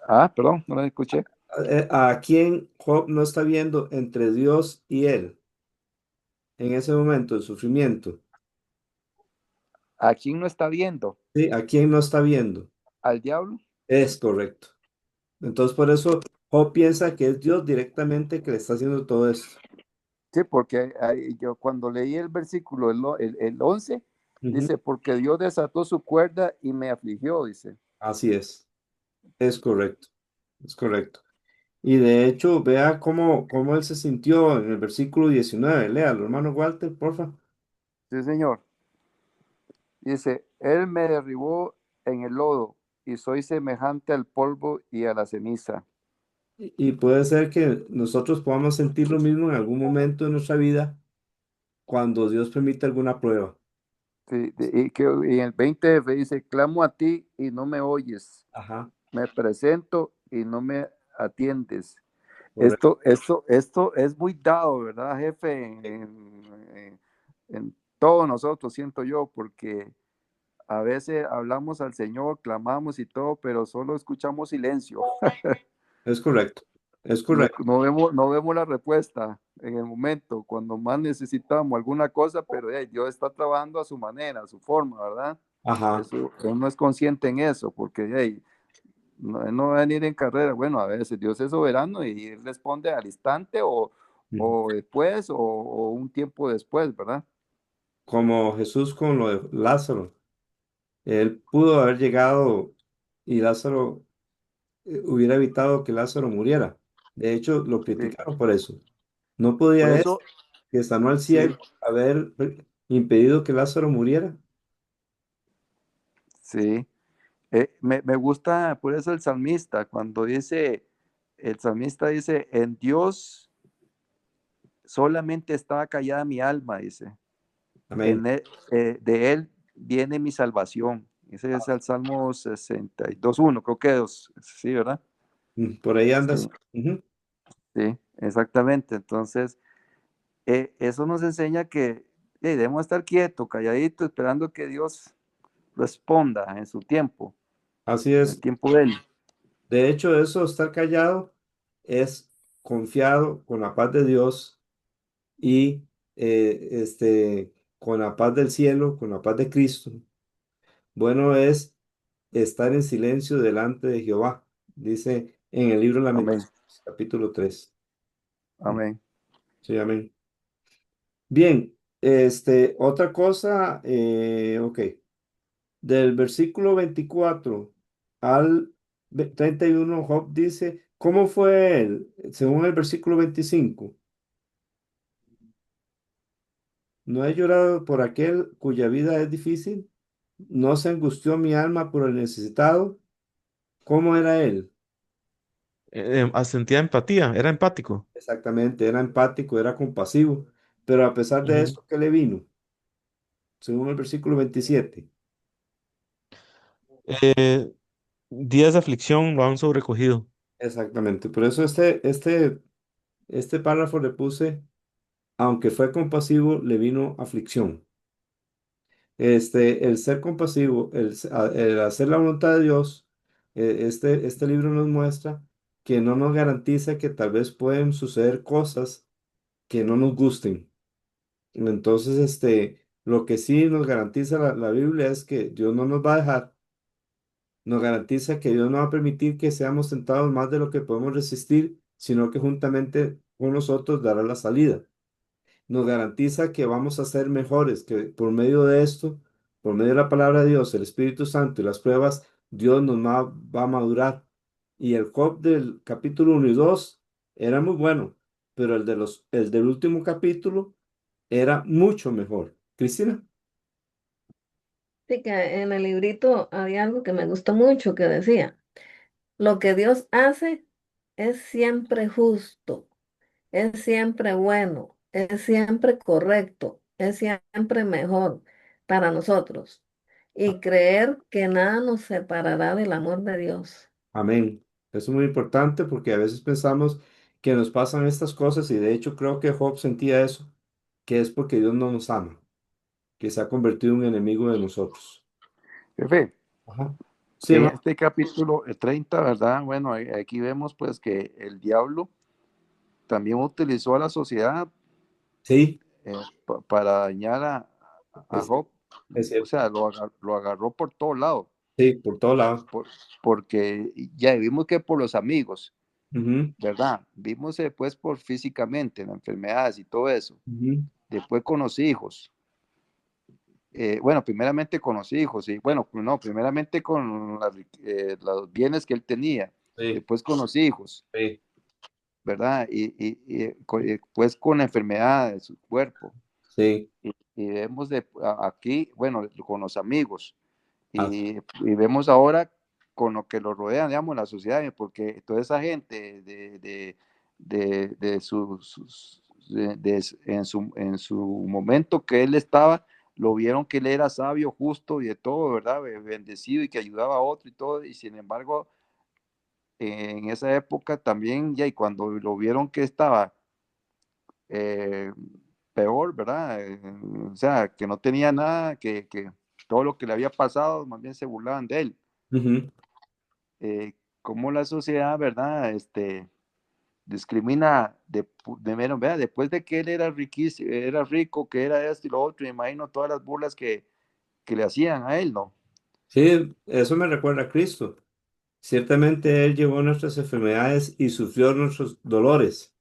Ah, perdón, no lo escuché. ¿A quién Job no está viendo entre Dios y él en ese momento de sufrimiento? ¿A quién no está viendo? Sí, ¿a quién no está viendo? ¿Al diablo? Es correcto. Entonces, por eso Job piensa que es Dios directamente que le está haciendo todo esto. Sí, porque yo cuando leí el versículo, el 11, Ujú. dice, porque Dios desató su cuerda y me afligió, dice. Así es correcto, es correcto. Y de hecho, vea cómo él se sintió en el versículo 19. Léalo, hermano Walter, porfa. Sí, Señor. Dice, Él me derribó en el lodo y soy semejante al polvo y a la ceniza. Y puede ser que nosotros podamos sentir lo mismo en algún momento de nuestra vida cuando Dios permite alguna prueba. Sí, y en el 20F dice, clamo a ti y no me oyes, Ajá, me presento y no me atiendes. correcto. Esto es muy dado, ¿verdad, jefe? En todos nosotros, siento yo, porque a veces hablamos al Señor, clamamos y todo, pero solo escuchamos silencio. Es correcto. Es No, correcto. no vemos la respuesta en el momento, cuando más necesitamos alguna cosa, pero Dios está trabajando a su manera, a su forma, ¿verdad? Ajá. Eso, uno no es consciente en eso, porque Él no va a venir en carrera. Bueno, a veces Dios es soberano y Él responde al instante Ujú. o después o un tiempo después, ¿verdad? Como Jesús con lo de Lázaro. Él pudo haber llegado y Lázaro hubiera evitado que Lázaro muriera. De hecho, lo Sí. criticaron por eso. No Por podía eso, él, que sanó al sí, ciego, haber impedido que Lázaro muriera. sí. Me gusta por eso el salmista, cuando dice, el salmista dice, en Dios solamente estaba callada mi alma, dice, Amén. de Él viene mi salvación. Ese es el Salmo 62:1, creo que sí, ¿verdad? Por ahí Sí, andas. Ujú. sí, exactamente. Entonces, eso nos enseña que debemos estar quietos, calladitos, esperando que Dios responda en su tiempo, Así en el es. tiempo de Él. De hecho, eso, estar callado, es confiado con la paz de Dios y con la paz del cielo, con la paz de Cristo. Bueno es estar en silencio delante de Jehová, dice en el libro de Amén, Lamentaciones, capítulo 3. amén. Sí, amén. Bien, otra cosa, ok, del versículo 24 al 31, Job dice, ¿cómo fue él? Según el versículo 25, no he llorado por aquel cuya vida es difícil, no se angustió mi alma por el necesitado. ¿Cómo era él? Sentía empatía, era empático. Exactamente, era empático, era compasivo, pero a pesar de Ujú. eso, ¿qué le vino? Según el versículo 27. Eh, Días de aflicción lo han sobrecogido. Exactamente, por eso este párrafo le puse, aunque fue compasivo, le vino aflicción. El ser compasivo, el hacer la voluntad de Dios, este libro nos muestra que no nos garantiza que tal vez pueden suceder cosas que no nos gusten. Entonces, lo que sí nos garantiza la Biblia es que Dios no nos va a dejar, nos garantiza que Dios no va a permitir que seamos tentados más de lo que podemos resistir, sino que juntamente con nosotros dará la salida. Nos garantiza que vamos a ser mejores, que por medio de esto, por medio de la palabra de Dios, el Espíritu Santo y las pruebas, Dios va a madurar. Y el Job del capítulo 1 y 2 era muy bueno, pero el del último capítulo era mucho mejor. Cristina. Sí, que en el librito había algo que me gustó mucho que decía, lo que Dios hace es siempre justo, es siempre bueno, es siempre correcto, es siempre mejor para nosotros. Y creer que nada nos separará del amor de Dios. Amén. Eso es muy importante porque a veces pensamos que nos pasan estas cosas y de hecho creo que Job sentía eso, que es porque Dios no nos ama, que se ha convertido en un enemigo de nosotros. Jefe, Ajá. Sí, en hermano. este capítulo 30, ¿verdad? Bueno, aquí vemos pues que el diablo también utilizó a la sociedad Sí, para dañar a es, Job. es O cierto. sea, lo agarró por todo lado, Sí, por todo lado. porque ya vimos que por los amigos, Ujú, ¿verdad? Vimos después por físicamente, las enfermedades y todo eso. ujú, Después con los hijos. Bueno, primeramente con los hijos, y bueno, no, primeramente con los bienes que él tenía, sí, después con los hijos, sí, ¿verdad? Y después con la enfermedad de su cuerpo. sí, Y vemos aquí, bueno, con los amigos. Y vemos ahora con lo que lo rodea, digamos, la sociedad, porque toda esa gente de en su momento que él estaba, lo vieron que él era sabio, justo y de todo, ¿verdad? Bendecido y que ayudaba a otro y todo, y sin embargo, en esa época también, ya, y cuando lo vieron que estaba eh, peor, ¿verdad? O sea, que no tenía nada, que todo lo que le había pasado, más bien se burlaban de él. Ujú. Cómo la sociedad, ¿verdad? Discrimina de menos, vea, después de que él era riquísimo, era rico, que era esto y lo otro, imagino todas las burlas que le hacían a él, ¿no? Sí, eso me recuerda a Cristo. Ciertamente Él llevó nuestras enfermedades y sufrió nuestros dolores.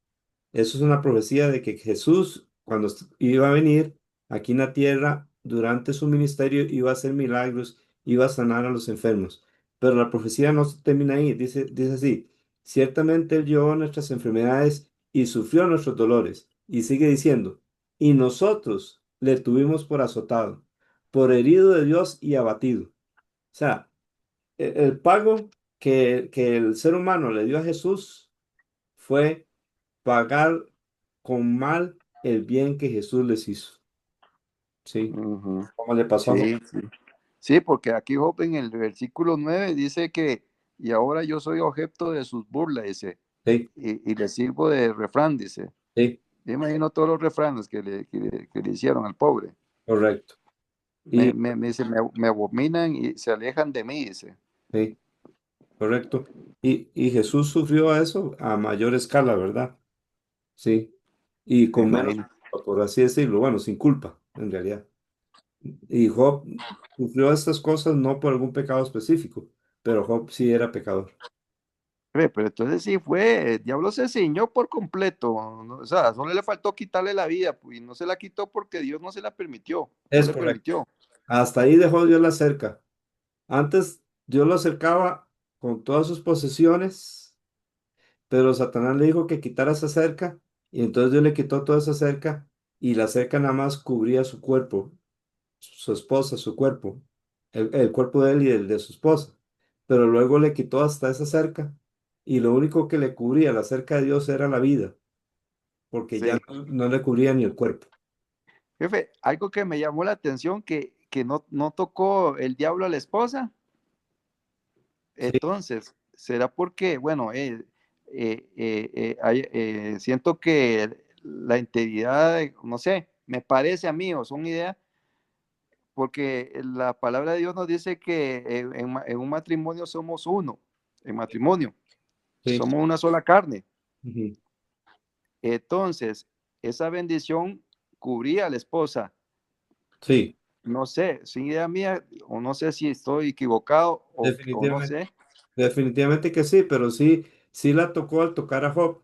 Eso es una profecía de que Jesús, cuando iba a venir aquí en la tierra, durante su ministerio, iba a hacer milagros, iba a sanar a los enfermos. Pero la profecía no se termina ahí. Dice así, ciertamente Él llevó nuestras enfermedades y sufrió nuestros dolores. Y sigue diciendo, y nosotros le tuvimos por azotado, por herido de Dios y abatido. O sea, el pago que el ser humano le dio a Jesús fue pagar con mal el bien que Jesús les hizo. Sí, Ujú. como le pasó a Job. Sí, sí. Sí, porque aquí Job en el versículo 9 dice que, y ahora yo soy objeto de sus burlas, dice, Sí, y le sirvo de refrán, dice. sí, Yo imagino todos los refranes que le hicieron al pobre. correcto. Y Me dice, me abominan y se alejan de mí, dice. sí, correcto. Y Jesús sufrió eso a mayor escala, ¿verdad? Sí. Y Me con menos, imagino. culpa, por así decirlo, bueno, sin culpa, en realidad. Y Job sufrió estas cosas no por algún pecado específico, pero Job sí era pecador. Pero entonces sí fue, el diablo se ciñó por completo, ¿no? O sea, solo le faltó quitarle la vida, pues, y no se la quitó porque Dios no se la permitió, no Es le correcto. permitió. Hasta ahí dejó Dios la cerca. Antes Dios lo acercaba con todas sus posesiones, pero Satanás le dijo que quitara esa cerca y entonces Dios le quitó toda esa cerca y la cerca nada más cubría su cuerpo, su esposa, su cuerpo, el cuerpo de él y el de su esposa. Pero luego le quitó hasta esa cerca y lo único que le cubría la cerca de Dios era la vida, porque ya Sí. no le cubría ni el cuerpo. Jefe, algo que me llamó la atención, que no tocó el diablo a la esposa, Sí, entonces, ¿será porque, bueno, siento que la integridad, no sé, me parece a mí, o son ideas, porque la palabra de Dios nos dice que en un matrimonio somos uno, en matrimonio, sí, somos una sola carne. ujú, Entonces, esa bendición cubría a la esposa. sí, No sé, sin idea mía, o no sé si estoy equivocado, o no definitivamente. sé. Definitivamente que sí, pero sí, sí la tocó al tocar a Job.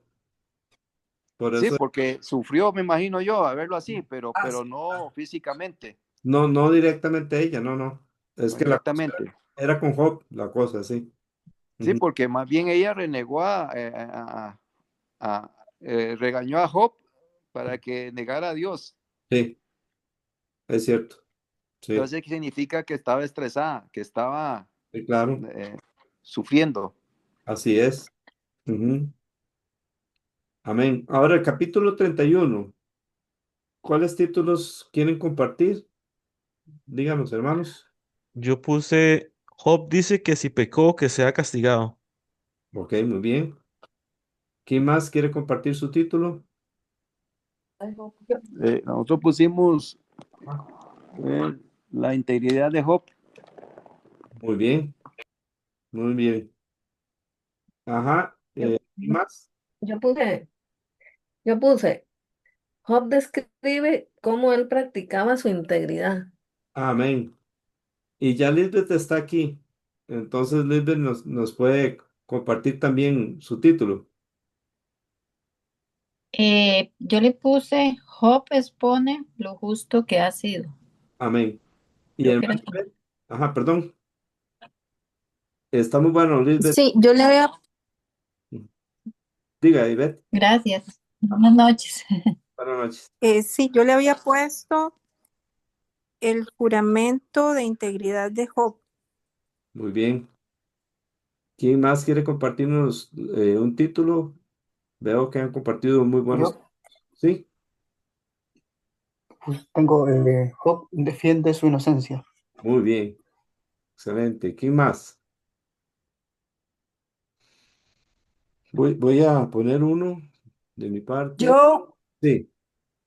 Por Sí, eso, porque sufrió, me imagino yo, a verlo así, ah, pero sí, no claro. físicamente, No, no directamente ella, no, no. Es no que la cosa directamente. era con Job, la cosa, sí. Sí, Ujú. porque más bien ella renegó regañó a Job para que negara a Dios. Sí, es cierto. Sí, Entonces, ¿qué significa? Que estaba estresada, que estaba sí, claro. eh, sufriendo. Así es. Ujú. Amén. Ahora el capítulo 31. ¿Cuáles títulos quieren compartir? Díganos, hermanos. Yo puse, Job dice que si pecó, que sea castigado. Ok, muy bien. ¿Quién más quiere compartir su título? Nosotros pusimos Ah, la integridad de Job. muy bien, muy bien. Ajá. Yo, ¿Quién más? yo puse, yo puse, Job describe cómo él practicaba su integridad. Amén. Y ya Lisbeth está aquí. Entonces Lisbeth nos puede compartir también su título. Yo le puse, Job expone lo justo que ha sido. Amén. Y Creo que hermano era así. Ivette. Ajá, perdón. Está muy bueno, Lisbeth. Sí, yo le había, Diga, Ivette. Gracias. Buenas noches. Buenas noches. sí, yo le había puesto el juramento de integridad de Job. Muy bien. ¿Quién más quiere compartirnos un título? Veo que han compartido muy buenos. Yo Sí, pues, tengo Job defiende su inocencia. muy bien. Excelente. ¿Quién más? Voy a poner uno de mi parte. Yo, Sí,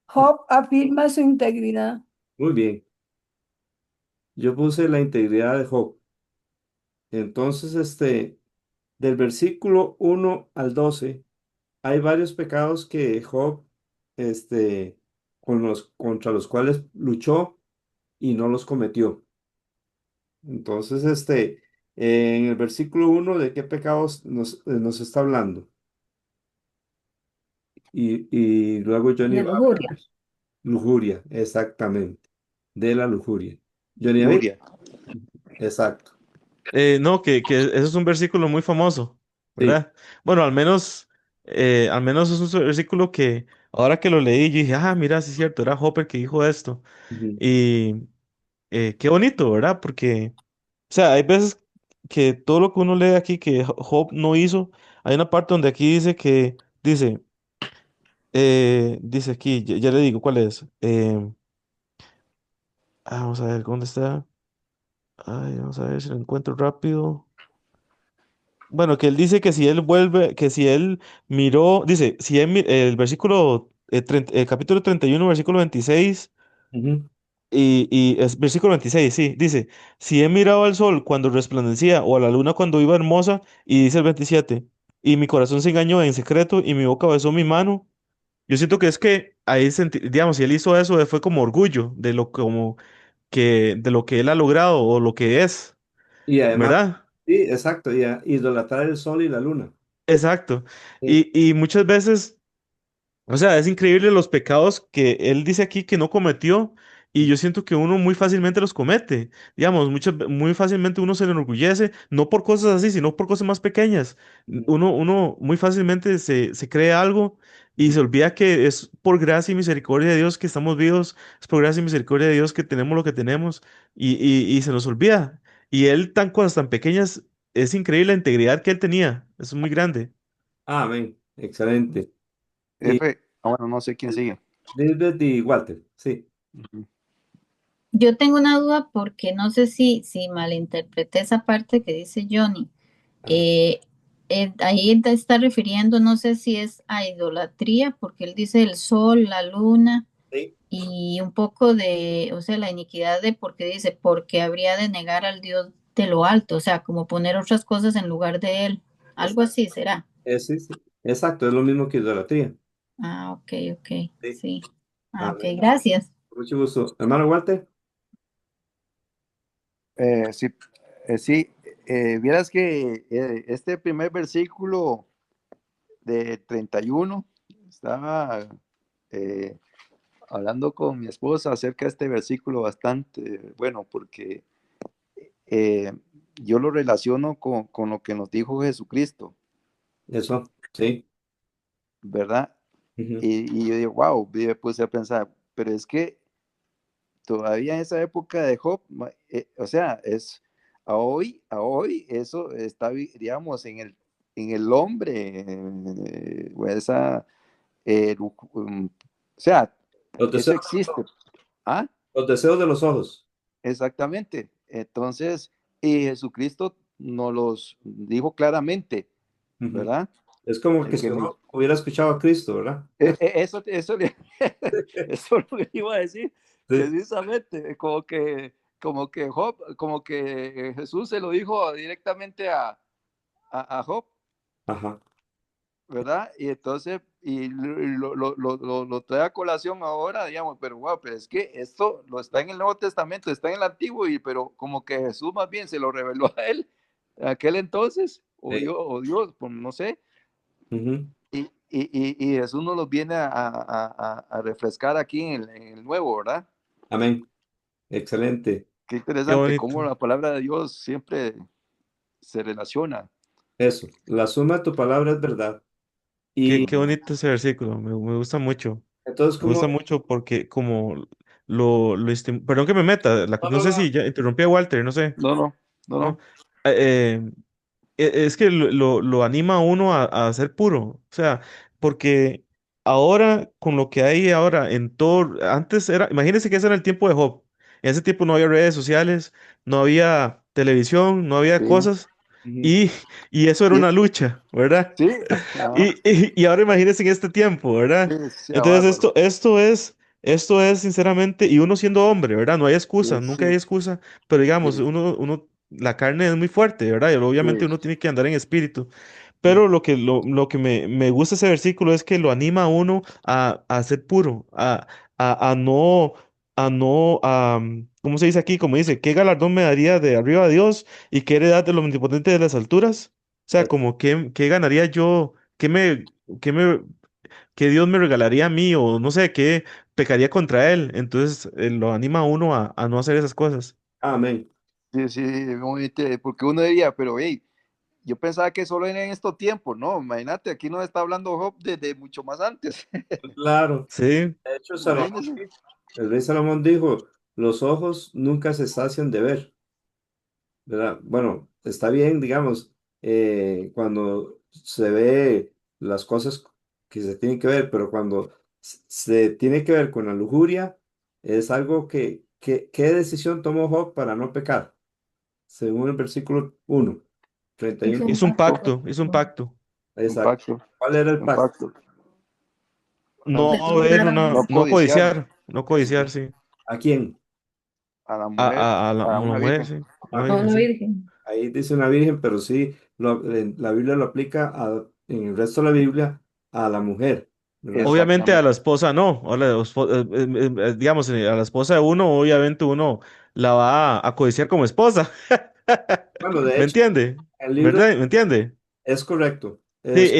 Job afirma su integridad. muy bien. Yo puse la integridad de Job. Entonces, del versículo 1 al 12 hay varios pecados que Job, este, contra los cuales luchó y no los cometió. Entonces, en el versículo 1, ¿de qué pecados nos está hablando? Y luego Johnny De va a lujuria. hablar. Lujuria, exactamente. De la lujuria. Johnny David, Luria. exacto. No, que eso es un versículo muy famoso, Sí. ¿verdad? Bueno, al menos es un versículo que ahora que lo leí, yo dije, ah, mira, sí es cierto, era Hopper que dijo esto. Ujú. Y qué bonito, ¿verdad? Porque, o sea, hay veces que todo lo que uno lee aquí que Job no hizo, hay una parte donde aquí dice aquí, ya le digo cuál es. Vamos a ver, ¿dónde está? Ay, vamos a ver si lo encuentro rápido. Bueno, que él dice que si él vuelve, que si él miró, dice, si él, el versículo, capítulo 31 versículo 26 Ujú. y es versículo 26 sí, dice, si he mirado al sol cuando resplandecía o a la luna cuando iba hermosa, y dice el 27 y mi corazón se engañó en secreto y mi boca besó mi mano. Yo siento que es que ahí, digamos, si él hizo eso, fue como orgullo de lo que él ha logrado o lo que es, Y además, ¿verdad? sí, exacto, y idolatrar el sol y la luna. Exacto. Sí. Y muchas veces, o sea, es increíble los pecados que él dice aquí que no cometió, y yo siento que uno muy fácilmente los comete. Digamos, muy fácilmente uno se le enorgullece, no por cosas así, sino por cosas más pequeñas. Ujú. Uno muy fácilmente se cree algo y se olvida que es por gracia y misericordia de Dios que estamos vivos, es por gracia y misericordia de Dios que tenemos lo que tenemos, y se nos olvida. Y él, cosas tan pequeñas, es increíble la integridad que él tenía, es muy grande. Amén. Excelente. Y Bueno, no sé quién sigue. Lisbeth y Walter, sí. Ujú. Yo tengo una duda porque no sé si malinterpreté esa parte que dice Johnny. Ajá. Eh, ahí te está refiriendo, no sé si es a idolatría, porque él dice el sol, la luna Sí. y un poco de, o sea, la iniquidad de, porque dice, porque habría de negar al Dios de lo alto, o sea, como poner otras cosas en lugar de él. Algo Exacto. así será. Sí, sí. Exacto, es lo mismo que idolatría. Ah, ok, ok, Sí. sí. Ah, ok, Amén. gracias. Mucho gusto. Hermano Walter. Sí, sí, vieras que este primer versículo de 31 estaba eh, hablando con mi esposa acerca de este versículo bastante bueno, porque eh, yo lo relaciono con lo que nos dijo Jesucristo, Eso, sí. ¿verdad? Ujú. Y yo digo, wow, me puse a pensar, pero es que todavía en esa época de Job, o sea, a hoy eso está, digamos, en el hombre, o esa, o sea, Los eso deseos, existe. ¿Ah? los deseos de los ojos. Exactamente. Entonces, y Jesucristo nos los dijo claramente, Ujú. ¿verdad? Es como El que si que me, uno hubiera escuchado a Cristo, ¿verdad? eso es lo que iba a decir, Sí. precisamente, como que Job, como que Jesús se lo dijo directamente a Job, Ajá. ¿verdad? Y entonces, y lo trae a colación ahora, digamos, pero wow, pero es que esto lo está en el Nuevo Testamento, está en el Antiguo, pero como que Jesús más bien se lo reveló a él en aquel entonces, Sí. O Dios, pues no sé, Ujú. y Jesús nos los viene a refrescar aquí en el Nuevo, ¿verdad? Amén. Excelente. Qué Qué interesante cómo bonito. la palabra de Dios siempre se relaciona. Eso. La suma de tu palabra es verdad. Qué, Y qué bonito ese versículo, me gusta mucho. entonces, Me gusta ¿cómo? mucho porque como perdón que me meta, no No, sé no. si ya interrumpí a Walter, no sé, No, no, no, ¿no? no. eh, es que lo anima a uno a ser puro. O sea, porque ahora, con lo que hay ahora en todo, antes era, imagínense que ese era el tiempo de Job. En ese tiempo no había redes sociales, no había televisión, no había Sí, cosas. Ujú. Y, y eso era sí, una lucha, ¿verdad? sí, ajá, Y ahora imagínense en este tiempo, sí, ¿verdad? sea Entonces bárbaro. esto es sinceramente, y uno siendo hombre, ¿verdad? No hay excusa, Sí, nunca hay sí, excusa, pero digamos, sí, la carne es muy fuerte, ¿verdad? Y obviamente sí. uno tiene que andar en espíritu. Pero lo que me gusta ese versículo es que lo anima a uno a ser puro, ¿cómo se dice aquí? Como dice, ¿qué galardón me daría de arriba a Dios y qué heredad de lo omnipotente de las alturas? O sea, Es- como qué ganaría yo, qué me, qué Dios me regalaría a mí o no sé, qué pecaría contra él. Entonces, lo anima a uno a no hacer esas cosas. Amén. Sí, sí, muy porque uno diría, pero hey, yo pensaba que solo era en estos tiempos, no, imagínate, aquí nos está hablando Job desde mucho más antes. Claro. Sí, De hecho, Salomón, Imagínense. el rey Salomón dijo, los ojos nunca se sacian de ver, ¿verdad? Bueno, está bien, digamos, cuando se ve las cosas que se tienen que ver, pero cuando se tiene que ver con la lujuria, es algo ¿qué decisión tomó Job para no pecar? Según el versículo 1, Hizo 31. un hizo un pacto Pacto, pacto, con hizo un Dios pacto. un Exacto. pacto, ¿Cuál era el un pacto? pacto. No de no ver mirar a una, No Dios, no codiciar, codiciar, no codiciar, sí. ¿A quién? a la mujer, A a una una mujer, virgen. sí. Una Ah, a virgen, una sí. virgen. ahí dice una virgen, pero sí, la Biblia lo aplica en el resto de la Biblia a la mujer, ¿verdad? Obviamente a la Exactamente. esposa no. Digamos, a la esposa de uno, obviamente uno la va a codiciar como esposa. Bueno, de ¿Me hecho, entiende? el libro ¿Verdad? ¿Me entiende? es correcto. Sí, Es,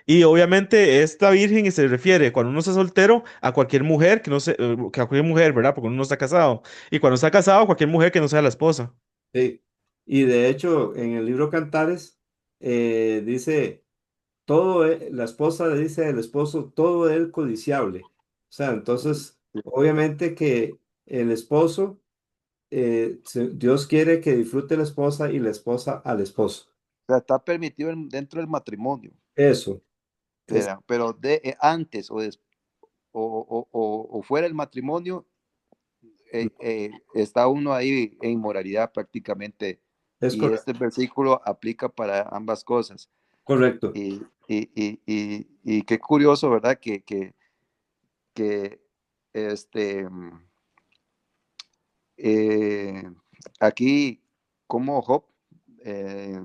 y obviamente esta virgen y se refiere cuando uno está soltero a cualquier mujer que no se, que a cualquier mujer, ¿verdad? Porque uno no está casado. Y cuando está casado, a cualquier mujer que no sea la esposa. sí. Y de hecho, en el libro Cantares dice, todo, la esposa le dice al esposo, todo es codiciable. O sea, entonces, obviamente que el esposo, Dios quiere que disfrute la esposa y la esposa al esposo. O sea, está permitido dentro del matrimonio, Eso. Es pero antes o fuera del matrimonio, está uno ahí en inmoralidad prácticamente. Es Y correcto, este versículo aplica para ambas cosas. correcto. Y qué curioso, ¿verdad? Que este, eh, aquí, como Job eh,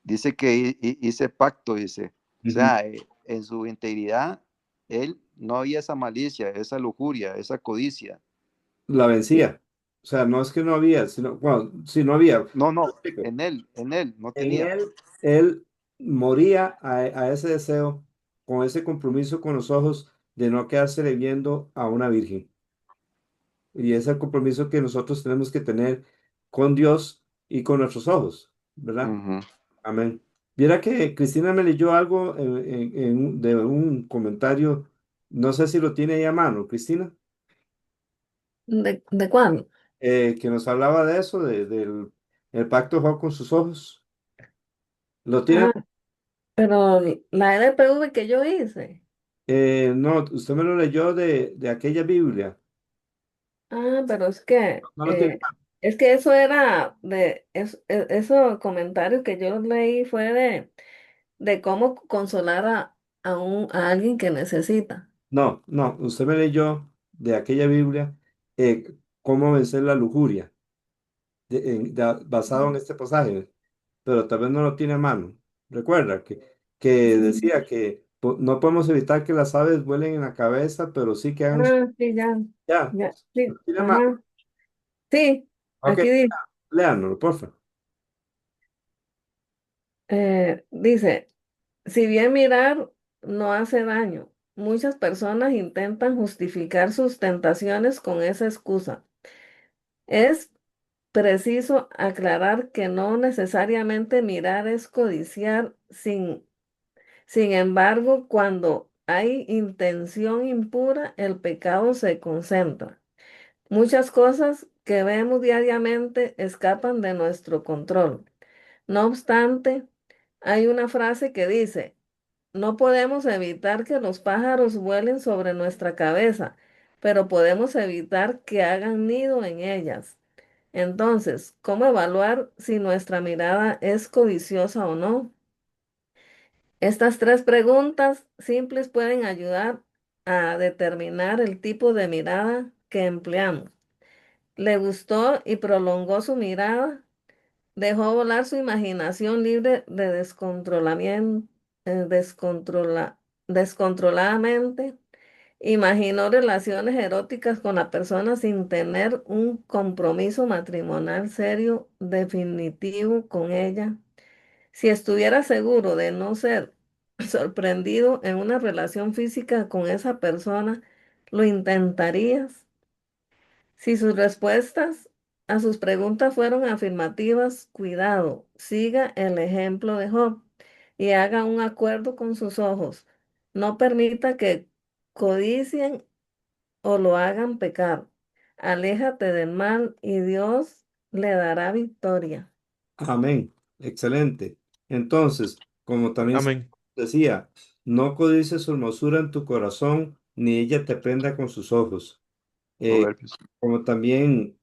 dice que hice pacto, dice. O Ujú. sea, en su integridad, él no había esa malicia, esa lujuria, esa codicia. La Y vencía. O sea, no es que no había, sino, bueno, sí, no había. no, Te no, explico. en él no En tenía. él moría a ese deseo, con ese compromiso con los ojos de no quedarse viendo a una virgen. Y ese es el compromiso que nosotros tenemos que tener con Dios y con nuestros ojos, ¿verdad? Ujú. Amén. Viera que Cristina me leyó algo de un comentario, no sé si lo tiene ahí a mano, Cristina, ¿De cuándo? que nos hablaba de eso, del el pacto de Job con sus ojos. ¿Lo tiene? Ah, pero la LPV que yo hice. No, usted me lo leyó de aquella Biblia. Ah, pero es que, No lo tiene. eso era esos comentarios que yo leí fue de cómo consolar a alguien que necesita. No, no, usted me leyó de aquella Biblia cómo vencer la lujuria, basado en este pasaje, pero tal vez no lo tiene a mano. Recuerda que Sí. decía que no podemos evitar que las aves vuelen en la cabeza, pero sí que hagan Ah, sí, ya, ya. ya, sí, ¿Lo tiene a mano? ajá. Sí, Ok, aquí dice, léanos, por favor. dice, si bien mirar no hace daño, muchas personas intentan justificar sus tentaciones con esa excusa. Es preciso aclarar que no necesariamente mirar es codiciar, sin embargo, cuando hay intención impura, el pecado se concentra. Muchas cosas que vemos diariamente escapan de nuestro control. No obstante, hay una frase que dice, no podemos evitar que los pájaros vuelen sobre nuestra cabeza, pero podemos evitar que hagan nido en ellas. Entonces, ¿cómo evaluar si nuestra mirada es codiciosa o no? Estas tres preguntas simples pueden ayudar a determinar el tipo de mirada que empleamos. ¿Le gustó y prolongó su mirada? ¿Dejó volar su imaginación libre de descontrolamiento, descontroladamente? ¿Imaginó relaciones eróticas con la persona sin tener un compromiso matrimonial serio, definitivo con ella? Si estuviera seguro de no ser sorprendido en una relación física con esa persona, ¿lo intentarías? Si sus respuestas a sus preguntas fueron afirmativas, cuidado, siga el ejemplo de Job y haga un acuerdo con sus ojos. No permita que codicien o lo hagan pecar. Aléjate del mal y Dios le dará victoria. Amén. Excelente. Entonces, como también se Amén. decía, no codices su hermosura en tu corazón, ni ella te prenda con sus ojos. Eh, Proverbios. como también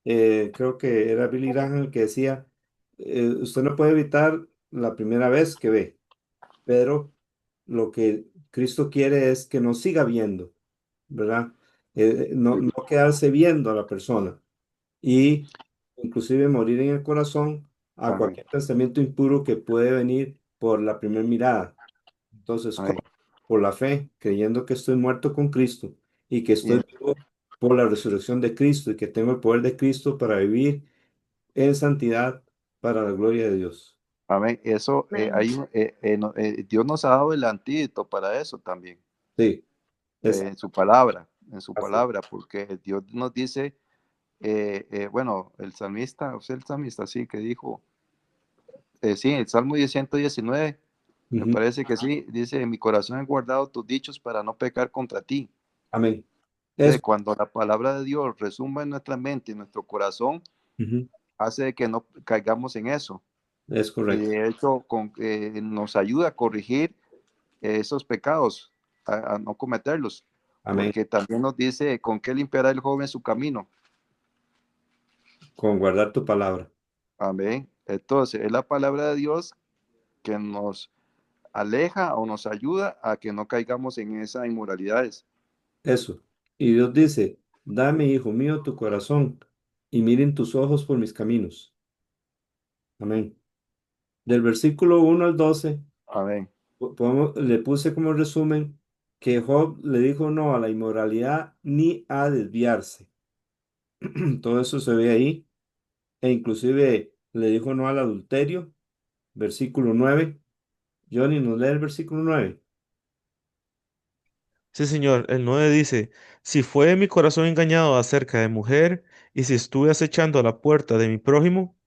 creo que era Billy Graham el que decía, usted no puede evitar la primera vez que ve, pero lo que Cristo quiere es que nos siga viendo, ¿verdad? No quedarse viendo a la persona y inclusive morir en el corazón a Amén. cualquier pensamiento impuro que puede venir por la primera mirada. Entonces, ¿cómo? Amén. Por la fe, creyendo que estoy muerto con Cristo y que estoy Yes. vivo por la resurrección de Cristo y que tengo el poder de Cristo para vivir en santidad para la gloria de Dios. Amén. Eso, Amén. Dios nos ha dado el antídoto para eso también, Sí, es en su así. palabra, porque Dios nos dice, bueno, el salmista, o sea, el salmista sí que dijo, sí, el Salmo 119, me Ujú. parece que sí, dice, en mi corazón he guardado tus dichos para no pecar contra ti. Amén. Es, Entonces, cuando la palabra de Dios resuma en nuestra mente, en nuestro corazón, ujú, hace que no caigamos en eso. es Y correcto. de hecho, nos ayuda a corregir esos pecados, a no cometerlos, Amén. porque también nos dice con qué limpiará el joven su camino. Con guardar tu palabra. Amén. Entonces, es la palabra de Dios que nos aleja o nos ayuda a que no caigamos en esas inmoralidades. Eso. Y Dios dice, dame, hijo mío, tu corazón y miren tus ojos por mis caminos. Amén. Del versículo 1 al 12, Amén. le puse como resumen que Job le dijo no a la inmoralidad ni a desviarse. Todo eso se ve ahí. E inclusive le dijo no al adulterio. Versículo 9. Johnny, ¿nos lee el versículo 9? Sí, señor. El 9 dice, si fue mi corazón engañado acerca de mujer, y si estuve acechando a la puerta de mi prójimo,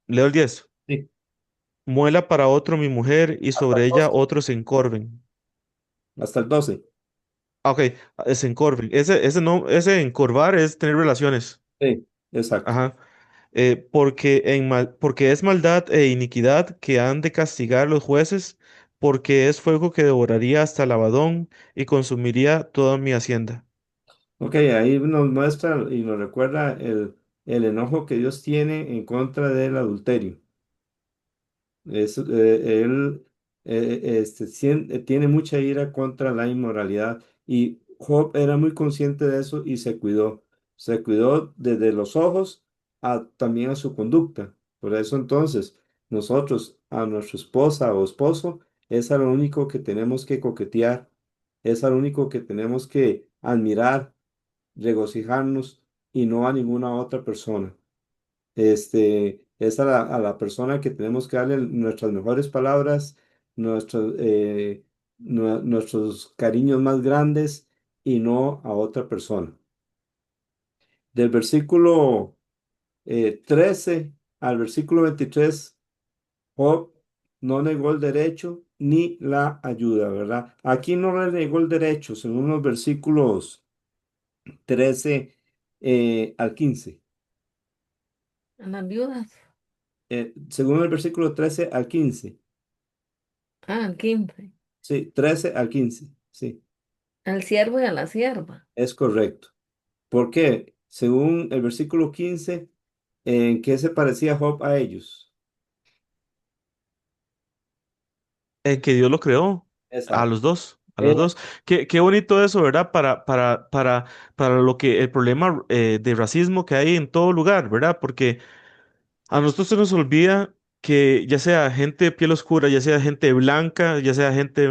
leo el 10. Sí. Muela para otro mi mujer, y Hasta sobre el ella 12. otros se encorven. Hasta el 12. Ah, ok, se encorven. Ese no, ese encorvar es tener relaciones. Sí, exacto. Ajá. Porque es maldad e iniquidad que han de castigar los jueces, porque es fuego que devoraría hasta el Abadón y consumiría toda mi hacienda. Ok, ahí nos muestra y nos recuerda el enojo que Dios tiene en contra del adulterio. Él tiene mucha ira contra la inmoralidad y Job era muy consciente de eso y se cuidó. Se cuidó desde los ojos también a su conducta. Por eso entonces nosotros a nuestra esposa o esposo es a lo único que tenemos que coquetear, es a lo único que tenemos que admirar, regocijarnos y no a ninguna otra persona. Es a la persona que tenemos que darle nuestras mejores palabras, nuestros cariños más grandes y no a otra persona. Del versículo 13 al versículo 23, Job no negó el derecho ni la ayuda, ¿verdad? Aquí no le negó el derecho, según los versículos 13 al 15. A las viudas. Según el versículo 13 al 15. Ah, el 15. Sí, 13 al 15. Sí, Al siervo y a la sierva. es correcto. ¿Por qué? Según el versículo 15, ¿en qué se parecía Job a ellos? En que Dios lo creó a Exacto. los dos, a los Eh, dos. Qué bonito eso, ¿verdad? Para lo que el problema de racismo que hay en todo lugar, ¿verdad? Porque a nosotros se nos olvida que ya sea gente de piel oscura, ya sea gente blanca, ya sea gente,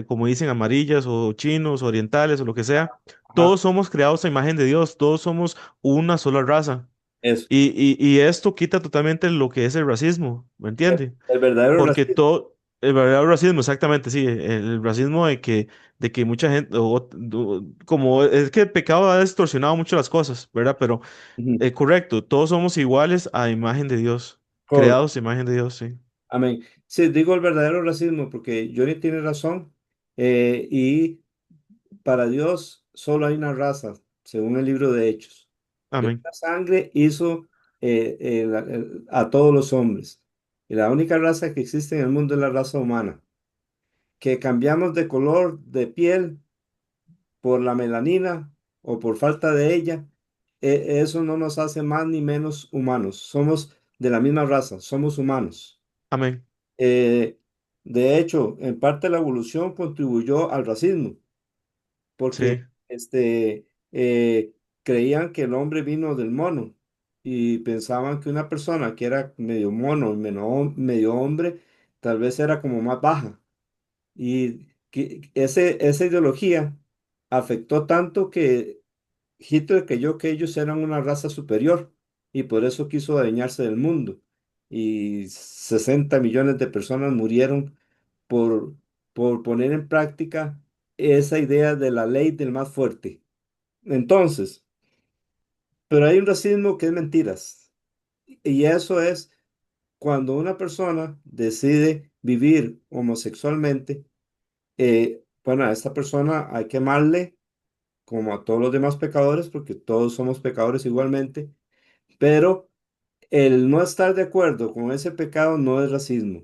como dicen, amarillas o chinos, orientales o lo que sea, ajá, todos somos creados a imagen de Dios, todos somos una sola raza. eso. Y esto quita totalmente lo que es el racismo, ¿me entiende? El verdadero Porque racismo. todo, el verdadero racismo, exactamente, sí, el racismo de que mucha gente, como es que el pecado ha distorsionado mucho las cosas, ¿verdad? Pero Ujú. correcto, todos somos iguales a imagen de Dios, Correcto. creados a imagen de Dios, sí. Amén. Sí, digo el verdadero racismo porque Johnny tiene razón. Y para Dios solo hay una raza, según el libro de Hechos. De Amén, una sangre hizo a todos los hombres. Y la única raza que existe en el mundo es la raza humana. Que cambiamos de color de piel por la melanina o por falta de ella, eso no nos hace más ni menos humanos. Somos de la misma raza, somos humanos. amén, Eh, de hecho, en parte la evolución contribuyó al racismo, sí, porque creían que el hombre vino del mono y pensaban que una persona que era medio mono y medio hombre, tal vez era como más baja. Y que esa ideología afectó tanto que Hitler creyó que ellos eran una raza superior y por eso quiso adueñarse del mundo. Y 60 millones de personas murieron por, por poner en práctica esa idea de la ley del más fuerte. Entonces, pero hay un racismo que es mentiras. Y eso es cuando una persona decide vivir homosexualmente. Bueno, a esta persona hay que amarle como a todos los demás pecadores, porque todos somos pecadores igualmente, pero el no estar de acuerdo con ese pecado no es racismo,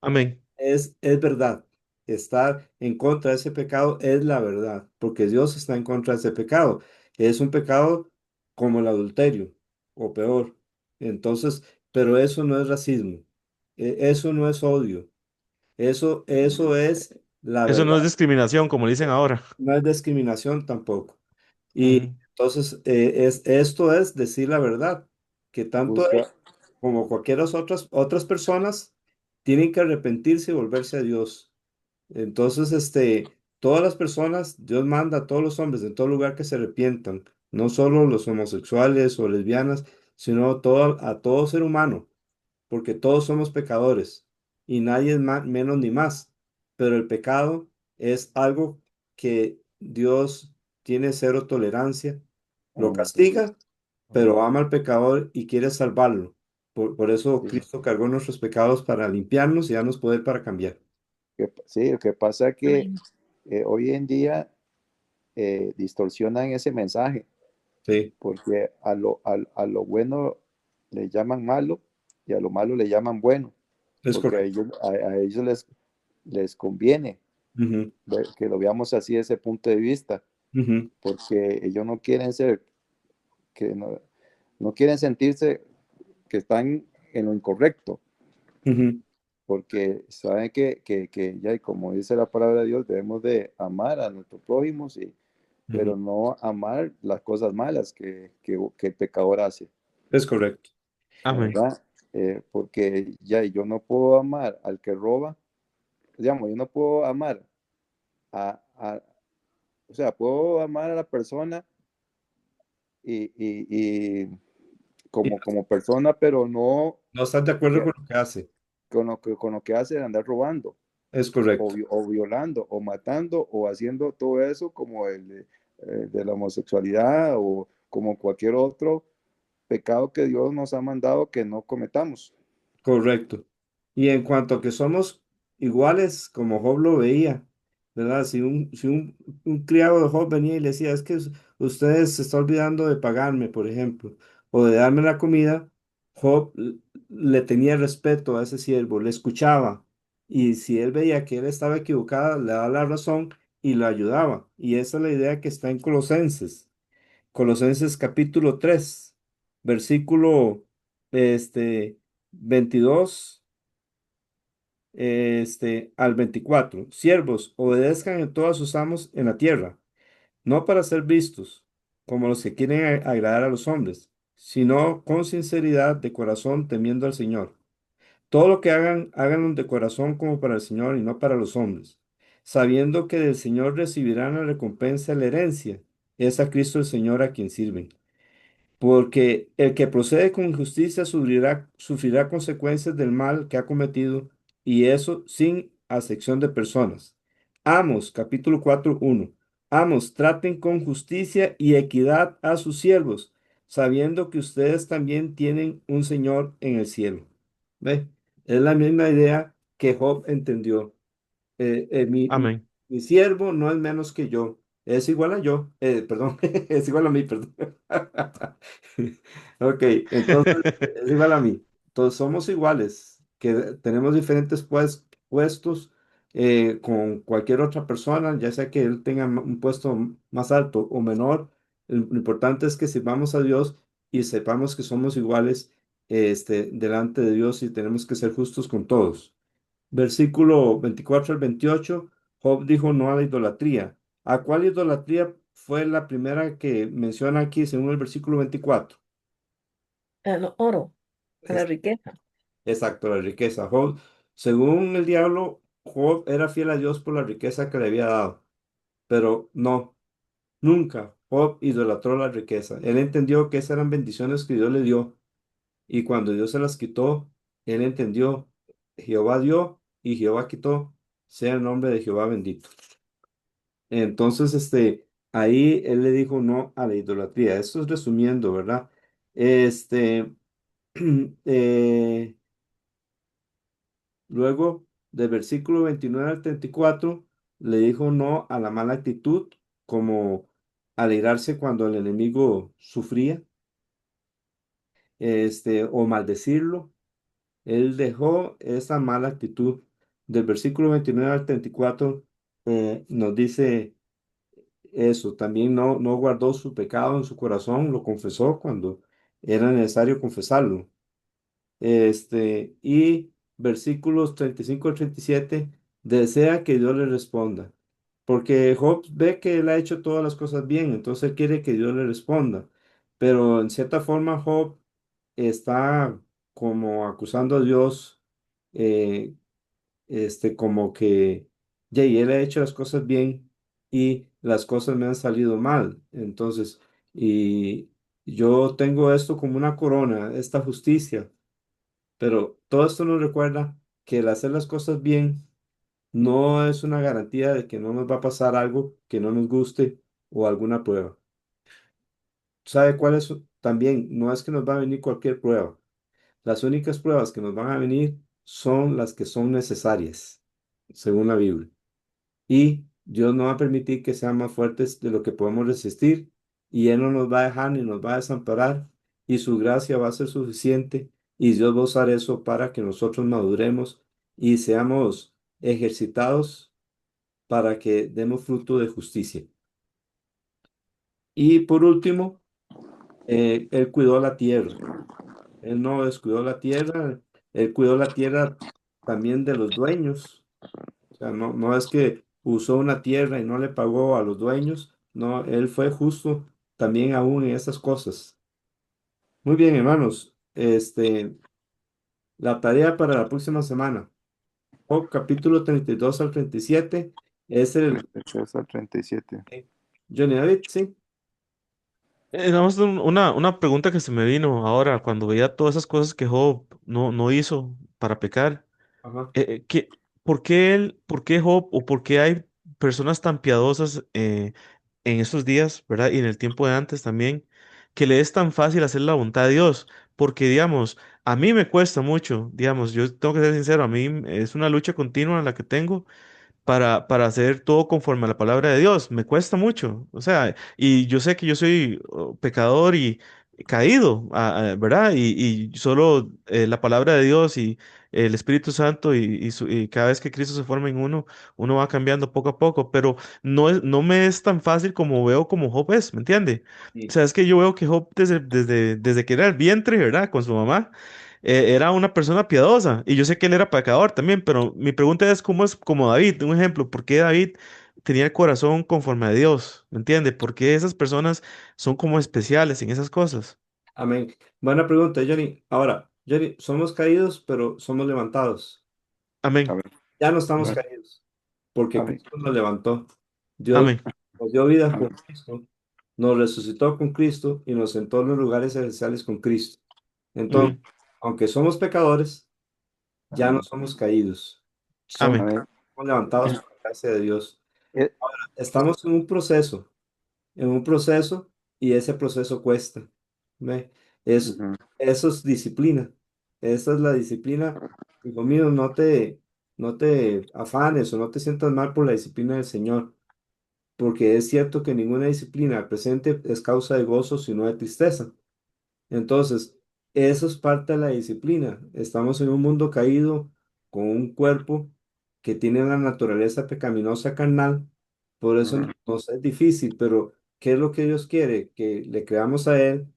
amén. es verdad. Estar en contra de ese pecado es la verdad, porque Dios está en contra de ese pecado. Es un pecado como el adulterio o peor. Entonces, pero eso no es racismo, eso no es odio, eso es la Eso no verdad, es discriminación, como le dicen ahora. no es discriminación tampoco. Y Ujú. entonces, esto es decir la verdad, que tanto él Busca, como cualquier otras personas tienen que arrepentirse y volverse a Dios. Entonces, todas las personas, Dios manda a todos los hombres en todo lugar que se arrepientan, no solo los homosexuales o lesbianas, sino a todo ser humano, porque todos somos pecadores y nadie es menos ni más, pero el pecado es algo que Dios tiene cero tolerancia, lo amén, castiga, amén. pero ama al pecador y quiere salvarlo. Por eso Sí, Cristo cargó nuestros pecados para limpiarnos y darnos poder para cambiar. sí, lo que pasa es que Amén. hoy en día distorsionan ese mensaje, Sí, porque a lo bueno le llaman malo y a lo malo le llaman bueno, es porque correcto. a ellos les conviene Ujú, que lo veamos así desde ese punto de vista, ujú, porque ellos no quieren ser, que no quieren sentirse que están en lo incorrecto, ujú, porque saben que ya, y como dice la palabra de Dios, debemos de amar a nuestros prójimos, ujú. pero no amar las cosas malas que el pecador hace, Es correcto. Amén. ¿verdad? Porque ya yo no puedo amar al que roba, digamos, yo no puedo amar a, o sea, puedo amar a la persona y Y como persona, pero no no estás de acuerdo que, con lo que hace. con lo que hace de andar robando. Es correcto. O violando, o matando, o haciendo todo eso como de la homosexualidad o como cualquier otro pecado que Dios nos ha mandado que no cometamos. Correcto. Y en cuanto a que somos iguales, como Job lo veía, ¿verdad? Si un criado de Job venía y le decía, es que usted se está olvidando de pagarme, por ejemplo, o de darme la comida, Job le tenía respeto a ese siervo, le escuchaba, y si él veía que él estaba equivocado, le daba la razón y lo ayudaba. Y esa es la idea que está en Colosenses. Colosenses capítulo 3 versículo este, 22 al 24. Siervos, obedezcan en todos sus amos en la tierra, no para ser vistos como los que quieren agradar a los hombres, sino con sinceridad de corazón temiendo al Señor. Todo lo que hagan, háganlo de corazón como para el Señor y no para los hombres, sabiendo que del Señor recibirán la recompensa de la herencia. Es a Cristo el Señor a quien sirven. Porque el que procede con injusticia sufrirá consecuencias del mal que ha cometido, y eso sin acepción de personas. Amos, capítulo 4:1. Amos, traten con justicia y equidad a sus siervos, sabiendo que ustedes también tienen un Señor en el cielo. ¿Ve? Es la misma idea que Job entendió. Mi Amén. mi siervo no es menos que yo, es igual a yo, perdón, es igual a mí, perdón. Ok, entonces es igual a mí. Todos somos iguales, que tenemos diferentes puestos con cualquier otra persona, ya sea que él tenga un puesto más alto o menor. Lo importante es que sirvamos a Dios y sepamos que somos iguales delante de Dios y tenemos que ser justos con todos. Versículo 24 al 28, Job dijo no a la idolatría. ¿A cuál idolatría fue la primera que menciona aquí según el versículo 24? Al oro, a la Es- riqueza. exacto, la riqueza. Job, según el diablo, Job era fiel a Dios por la riqueza que le había dado, pero no, nunca Job idolatró la riqueza. Él entendió que esas eran bendiciones que Dios le dio, y cuando Dios se las quitó, él entendió, Jehová dio y Jehová quitó, sea el nombre de Jehová bendito. Entonces, ahí él le dijo no a la idolatría. Esto es resumiendo, ¿verdad? Este, eh, luego, del versículo 29 al 34 le dijo no a la mala actitud, como alegrarse cuando el enemigo sufría, o maldecirlo. Él dejó esa mala actitud. Del versículo 29 al 34 nos dice eso. También no guardó su pecado en su corazón, lo confesó cuando era necesario confesarlo. Y versículos 35 al 37 desea que Dios le responda. Porque Job ve que él ha hecho todas las cosas bien, entonces él quiere que Dios le responda. Pero en cierta forma Job está como acusando a Dios, eh, como que, y él ha hecho las cosas bien y las cosas me han salido mal. Entonces, y yo tengo esto como una corona, esta justicia, pero todo esto nos recuerda que el hacer las cosas bien no es una garantía de que no nos va a pasar algo que no nos guste o alguna prueba. ¿Sabe cuál es? También no es que nos va a venir cualquier prueba. Las únicas pruebas que nos van a venir son las que son necesarias, según la Biblia. Y Dios no va a permitir que sean más fuertes de lo que podemos resistir, y Él no nos va a dejar ni nos va a desamparar, y su gracia va a ser suficiente, y Dios va a usar eso para que nosotros maduremos y seamos ejercitados para que demos fruto de justicia. Y por último, Él cuidó la tierra. Él no descuidó la tierra, Él cuidó la tierra también de los dueños. O sea, no es que usó una tierra y no le pagó a los dueños. No, él fue justo también aún en esas cosas. Muy bien, hermanos. La tarea para la próxima semana. Job, capítulo 32 al 37 es el 33 al 37. Johnny David, sí. Nada más una pregunta que se me vino ahora cuando veía todas esas cosas que Job no hizo para pecar. Ajá. ¿Por qué Job o por qué hay personas tan piadosas en estos días, ¿verdad? Y en el tiempo de antes también, que le es tan fácil hacer la voluntad de Dios? Porque, digamos, a mí me cuesta mucho, digamos, yo tengo que ser sincero, a mí es una lucha continua la que tengo, para hacer todo conforme a la palabra de Dios. Me cuesta mucho, o sea, y yo sé que yo soy pecador y caído, ¿verdad? Y solo la palabra de Dios y el Espíritu Santo y cada vez que Cristo se forma en uno, uno va cambiando poco a poco, pero no me es tan fácil como veo como Job es, ¿me entiende? O Sí. sea, es que yo veo que Job desde que era el vientre, ¿verdad? Con su mamá era una persona piadosa y yo sé que él era pecador también, pero mi pregunta es como David, un ejemplo, ¿por qué David tenía el corazón conforme a Dios? ¿Me entiende? ¿Por qué esas personas son como especiales en esas cosas? Amén. Buena pregunta, Johnny. Ahora, Johnny, somos caídos, pero somos levantados. Amén, Amén. Ya no estamos Amén. caídos, porque Amén. Cristo nos levantó. Dios amén, nos dio vida con Amén. Cristo, nos resucitó con Cristo y nos sentó en los lugares celestiales con Cristo. ujú, Entonces, aunque somos pecadores, ya no Amén. somos caídos. Somos amén, Amén. levantados por la gracia de Dios. Eh, Estamos en un proceso y ese proceso cuesta. ¿Ve? Es, ujú. eso es disciplina. Esa es la disciplina. Hijo mío, no te afanes o no te sientas mal por la disciplina del Señor, porque es cierto que ninguna disciplina al presente es causa de gozo, sino de tristeza. Entonces, eso es parte de la disciplina. Estamos en un mundo caído con un cuerpo que tiene la naturaleza pecaminosa carnal. Por eso Ujú. nos es difícil, pero ¿qué es lo que Dios quiere? Que le creamos a Él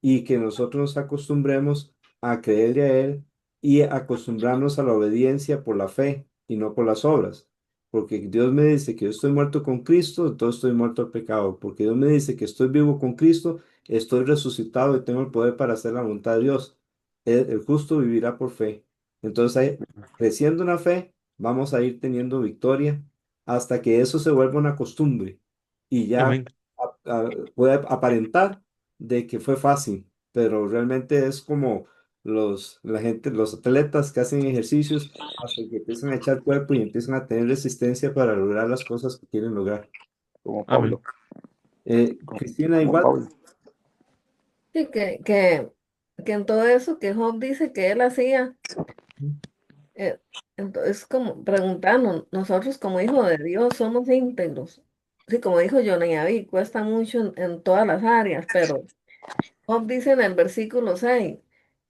y que nosotros nos acostumbremos a creerle a Él y acostumbrarnos a la obediencia por la fe y no por las obras. Porque Dios me dice que yo estoy muerto con Cristo, entonces estoy muerto al pecado. Porque Dios me dice que estoy vivo con Cristo, estoy resucitado y tengo el poder para hacer la voluntad de Dios. El justo vivirá por fe. Entonces, creciendo en la fe, vamos a ir teniendo victoria hasta que eso se vuelva una costumbre y ya amén, puede aparentar de que fue fácil, pero realmente es como la gente, los atletas que hacen ejercicios hasta que empiezan a echar cuerpo y empiezan a tener resistencia para lograr las cosas que quieren lograr. Como amén, Pablo. Cristina, Como igual. Pablo. Sí, que en todo eso que Job dice que él hacía, eh, entonces como preguntarnos, nosotros como hijos de Dios somos íntegros. Sí, como dijo Johnny David, cuesta mucho en todas las áreas, pero Job dice en el versículo 6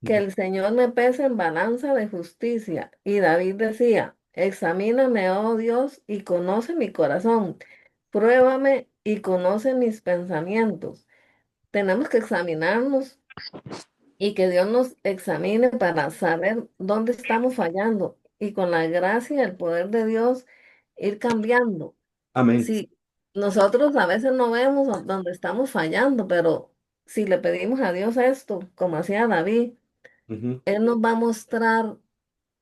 que el Señor me pesa en balanza de justicia. Y David decía, examíname, oh Dios, y conoce mi corazón. Pruébame y conoce mis pensamientos. Tenemos que examinarnos y que Dios nos examine para saber dónde estamos fallando y con la gracia y el poder de Dios ir cambiando. Amén. Sí, nosotros a veces no vemos dónde estamos fallando, pero si le pedimos a Dios esto, como hacía David, Ujú. Él nos va a mostrar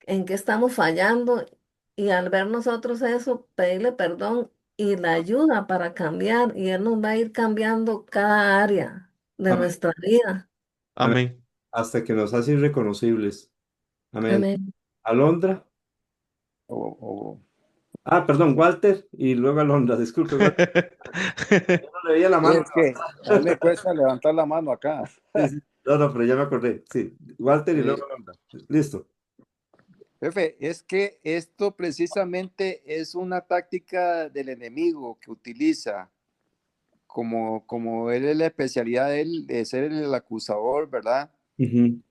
en qué estamos fallando y al ver nosotros eso, pedirle perdón y la ayuda para cambiar y Él nos va a ir cambiando cada área de Amén. nuestra vida. Amén. amén. Hasta que nos hace irreconocibles. Amén. Amén. Alondra. O, o- Ah, perdón, Walter y luego Alondra. Disculpe, Walter. Yo no le veía la mano Es que a mí me levantada. cuesta levantar la mano acá. Sí, sí. No, no, pero ya me acordé. Sí, Walter y Eh, luego Alondra. Listo. Jefe, es que esto precisamente es una táctica del enemigo que utiliza como él es la especialidad de él de ser el acusador, ¿verdad? Ujú.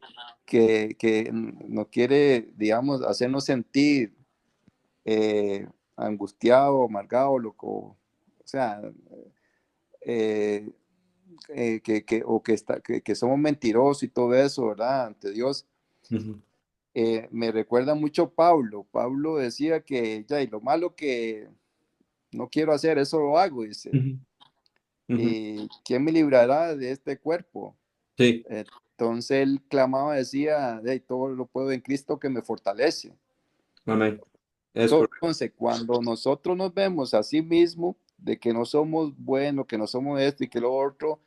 Que no quiere, digamos, hacernos sentir angustiado, amargado, loco, o sea, eh, o que somos mentirosos y todo eso, ¿verdad? Ante Dios. Ujú. Me recuerda mucho Pablo. Pablo decía que ya, y lo malo que no quiero hacer, eso lo hago, dice. Ujú. Ujú. ¿Y quién me librará de este cuerpo? Sí, Entonces él clamaba, decía, de todo lo puedo en Cristo que me fortalece. amén. Es correcto. Entonces, cuando nosotros nos vemos a sí mismos de que no somos buenos, que no somos esto y que lo otro,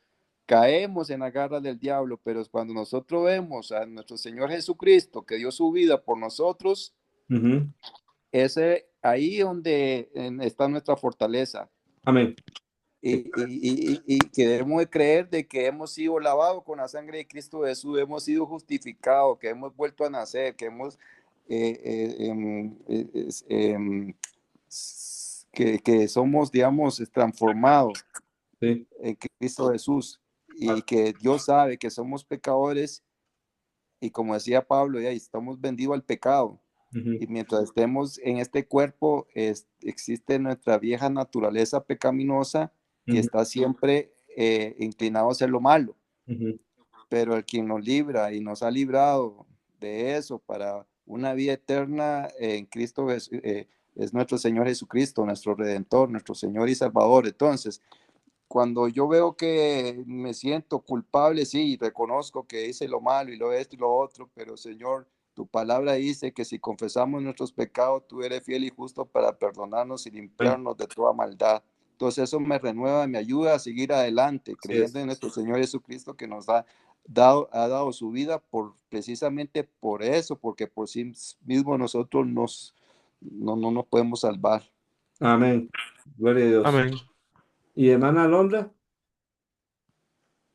caemos en la garra del diablo, pero cuando nosotros vemos a nuestro Señor Jesucristo que dio su vida por nosotros, Ujú. ese ahí donde está nuestra fortaleza. Amén. Y que debemos de creer de que hemos sido lavados con la sangre de Cristo Jesús, hemos sido justificados, que hemos vuelto a nacer, que hemos que somos, digamos, transformados Sí. en Cristo Jesús Ah, y que Dios sabe que somos pecadores y como decía Pablo, ya estamos vendidos al pecado. ujú, Y mientras estemos en este cuerpo, existe nuestra vieja naturaleza pecaminosa que ujú, está siempre inclinado a hacer lo malo. ujú. Pero el quien nos libra y nos ha librado de eso para una vida eterna en Cristo es nuestro Señor Jesucristo, nuestro Redentor, nuestro Señor y Salvador. Entonces, cuando yo veo que me siento culpable, sí, reconozco que hice lo malo y lo esto y lo otro, pero Señor, tu palabra dice que si confesamos nuestros pecados, tú eres fiel y justo para perdonarnos y Amén. limpiarnos de toda maldad. Entonces eso me renueva, me ayuda a seguir adelante, Así es. creyendo en nuestro Señor Jesucristo que nos ha dado su vida precisamente por eso, porque por sí mismo nosotros no nos podemos salvar. Amén. Gloria a Dios. Amén. ¿Y hermana Alondra?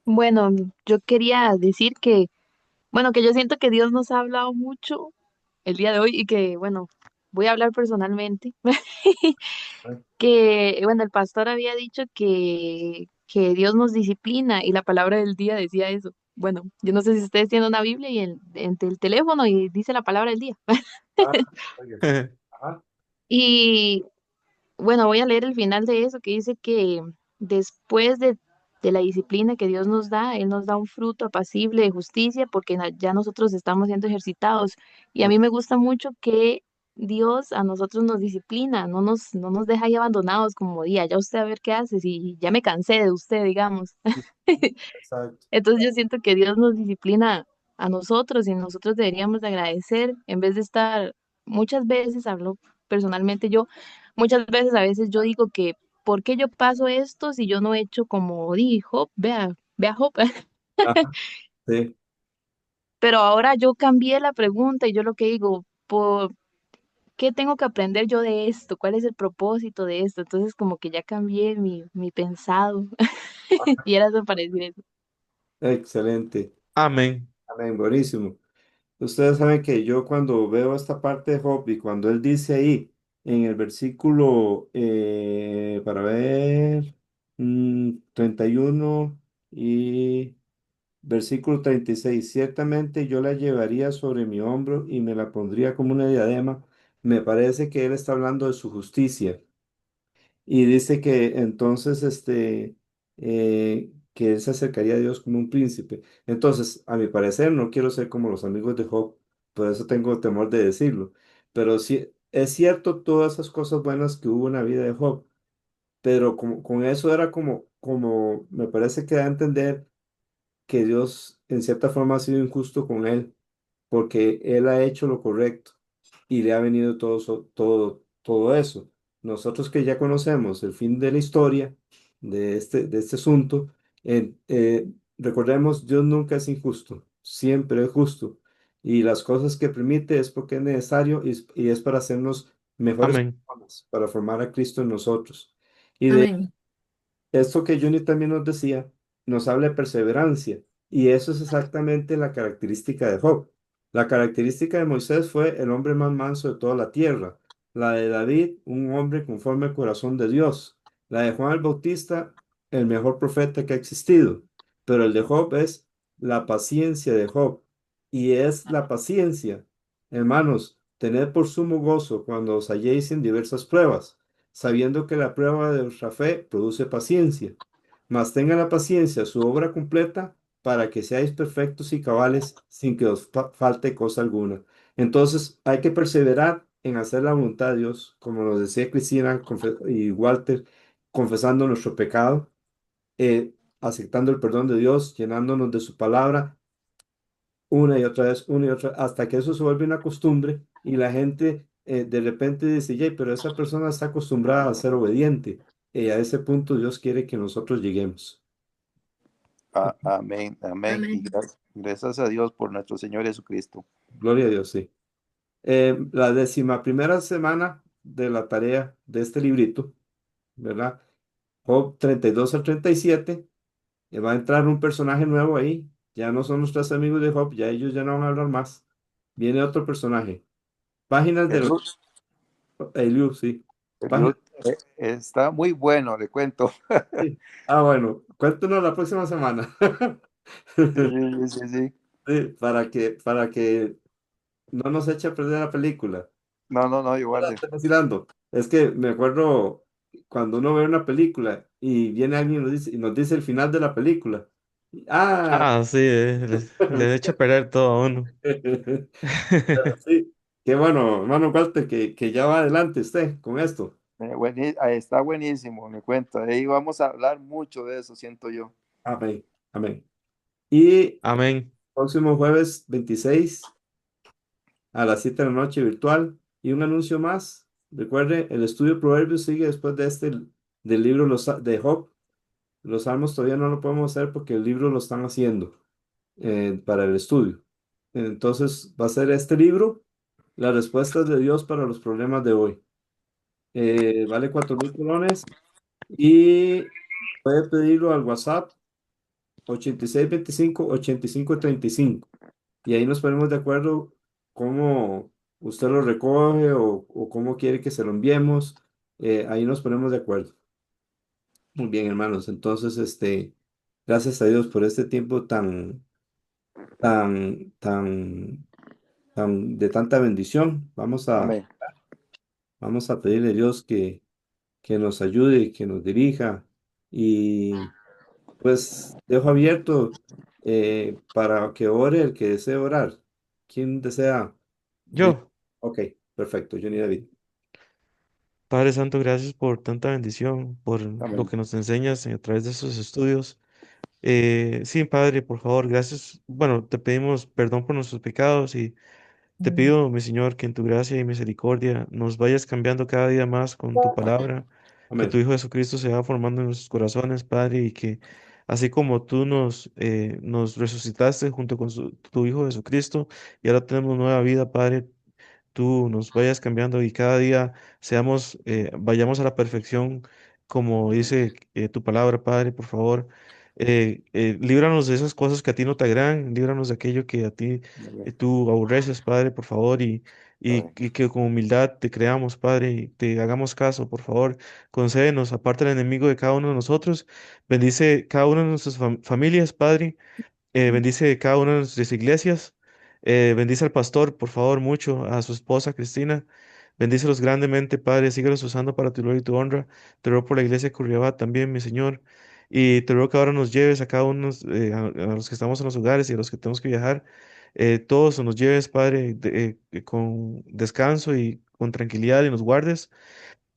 Bueno, yo quería decir que, bueno, que yo siento que Dios nos ha hablado mucho el día de hoy y que, bueno, voy a hablar personalmente, que, bueno, el pastor había dicho que Dios nos disciplina y la palabra del día decía eso. Bueno, yo no sé si ustedes tienen una Biblia y en el teléfono y dice la palabra del día. Ah, oye. Ajá. Y bueno, voy a leer el final de eso que dice que después de la disciplina que Dios nos da, Él nos da un fruto apacible de justicia porque ya nosotros estamos siendo ejercitados. Y a Ah, mí me gusta mucho que Dios a nosotros nos disciplina, no nos deja ahí abandonados como día, ya usted a ver qué hace, si ya me cansé de usted, digamos. exacto. Entonces yo siento que Dios nos disciplina a nosotros y nosotros deberíamos de agradecer en vez de estar, muchas veces, hablo personalmente yo, muchas veces a veces yo digo que, ¿por qué yo paso esto si yo no he hecho como dijo, vea Job? Ajá. Sí. Pero ahora yo cambié la pregunta y yo lo que digo, ¿por qué tengo que aprender yo de esto? ¿Cuál es el propósito de esto? Entonces como que ya cambié mi pensado y era eso para decir eso. Excelente. Amén. Amén. Buenísimo. Ustedes saben que yo cuando veo esta parte de Job y cuando él dice ahí en el versículo, para ver, 31 y versículo 36, ciertamente yo la llevaría sobre mi hombro y me la pondría como una diadema, me parece que él está hablando de su justicia. Y dice que entonces que él se acercaría a Dios como un príncipe. Entonces, a mi parecer, no quiero ser como los amigos de Job, por eso tengo temor de decirlo. Pero sí, es cierto todas esas cosas buenas que hubo en la vida de Job, pero con eso era como me parece que da a entender que Dios en cierta forma ha sido injusto con él, porque él ha hecho lo correcto y le ha venido todo eso. Nosotros que ya conocemos el fin de la historia de este asunto, recordemos, Dios nunca es injusto, siempre es justo. Y las cosas que permite es porque es necesario y es para hacernos mejores Amén. personas, para formar a Cristo en nosotros. Y de Amén. esto que Johnny también nos decía, nos habla de perseverancia, y eso es exactamente la característica de Job. La característica de Moisés fue el hombre más manso de toda la tierra. La de David, un hombre conforme al corazón de Dios. La de Juan el Bautista, el mejor profeta que ha existido. Pero el de Job es la paciencia de Job. Y es la paciencia, hermanos, tened por sumo gozo cuando os halléis en diversas pruebas, sabiendo que la prueba de vuestra fe produce paciencia. Mas tenga la paciencia su obra completa para que seáis perfectos y cabales sin que os falte cosa alguna. Entonces hay que perseverar en hacer la voluntad de Dios, como nos decía Cristina y Walter, confesando nuestro pecado, aceptando el perdón de Dios, llenándonos de su palabra una y otra vez, una y otra, hasta que eso se vuelve una costumbre y la gente de repente dice, "Yey, pero esa persona está acostumbrada a ser obediente." Y a ese punto Dios quiere que nosotros lleguemos. Amén, amén. Y Amén. gracias a Dios por nuestro Señor Jesucristo. Gloria a Dios, sí. La 11ª semana de la tarea de este librito, ¿verdad? Job 32 al 37, va a entrar un personaje nuevo ahí. Ya no son nuestros amigos de Job, ya ellos ya no van a hablar más. Viene otro personaje. Páginas de Jesús, Eliú, sí. Página. Eliud, está muy bueno, le cuento. Sí. Ah, bueno, cuéntanos la próxima semana. Sí, sí, sí, sí. Sí, para que no nos eche a perder la película. No, no, no, No la igual. estoy vacilando. Es que me acuerdo cuando uno ve una película y viene alguien y nos dice el final de la película. Ah, Ah, sí, le echa a perder todo a uno. sí. Qué bueno, hermano Walter, que ya va adelante usted con esto. Está buenísimo, le cuento. Ahí vamos a hablar mucho de eso, siento yo. Amén, amén. Y Amén. próximo jueves 26 a las 7 de la noche virtual. Y un anuncio más. Recuerde, el estudio de Proverbios sigue después de este del libro de Job. Los salmos todavía no lo podemos hacer porque el libro lo están haciendo para el estudio. Entonces va a ser este libro, las respuestas de Dios para los problemas de hoy. Vale 4,000 colones y puede pedirlo al WhatsApp 8625 8535 y ahí nos ponemos de acuerdo cómo usted lo recoge o cómo quiere que se lo enviemos. Ahí nos ponemos de acuerdo. Muy bien, hermanos. Entonces, gracias a Dios por este tiempo tan, tan, de tanta bendición. Amén. Vamos a pedirle a Dios que nos ayude, que nos dirija y pues dejo abierto para que ore el que desee orar. ¿Quién desea? Yo, Ok, perfecto, Johnny David. Padre Santo, gracias por tanta bendición, por lo Amén. que nos enseñas a través de estos estudios. Sí, Padre, por favor, gracias. Bueno, te pedimos perdón por nuestros pecados y te pido, mi Señor, que en tu gracia y misericordia nos vayas cambiando cada día más con tu palabra, que tu Amén. Hijo Jesucristo se va formando en nuestros corazones, Padre, y que así como tú nos resucitaste junto con tu Hijo Jesucristo y ahora tenemos nueva vida, Padre, tú nos vayas cambiando y cada día vayamos a la perfección, como dice tu palabra, Padre, por favor. Líbranos de esas cosas que a ti no te agradan, líbranos de aquello que a ti Amén. tú aborreces, Padre, por favor, Amén. y que con humildad te creamos, Padre, y te hagamos caso, por favor. Concédenos, aparte del enemigo de cada uno de nosotros, bendice cada una de nuestras familias, Padre, bendice cada una de nuestras iglesias. Bendice al pastor, por favor, mucho, a su esposa Cristina. Bendícelos grandemente, Padre. Síguelos usando para tu gloria y tu honra. Te ruego por la iglesia de Curriabat también, mi Señor. Y te ruego que ahora nos lleves a cada uno, a los que estamos en los hogares y a los que tenemos que viajar. Todos nos lleves, Padre, con descanso y con tranquilidad y nos guardes.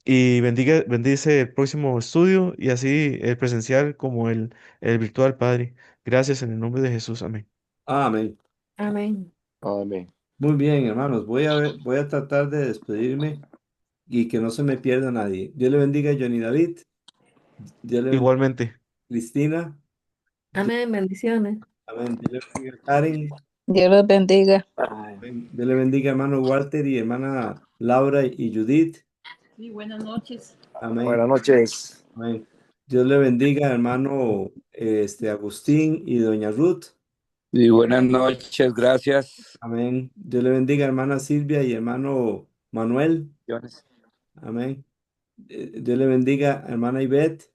Y bendice el próximo estudio y así el presencial como el virtual, Padre. Gracias en el nombre de Jesús. Amén. Amén. Amén. Amén. Muy bien, hermanos. Voy a tratar de despedirme y que no se me pierda nadie. Dios le bendiga a Johnny David. Dios le bendiga Igualmente. a Cristina. Amén. Bendiciones. Amén. Dios le bendiga a Karen. Dios los bendiga. Amén. Dios le bendiga a hermano Walter y hermana Laura y Judith. Sí, buenas noches. Amén. Buenas noches. Amén. Dios le bendiga, hermano Agustín y doña Ruth. Y buenas noches, gracias. Amén. Dios le bendiga, hermana Silvia y hermano Manuel. Amén. Dios le bendiga, hermana Ivette.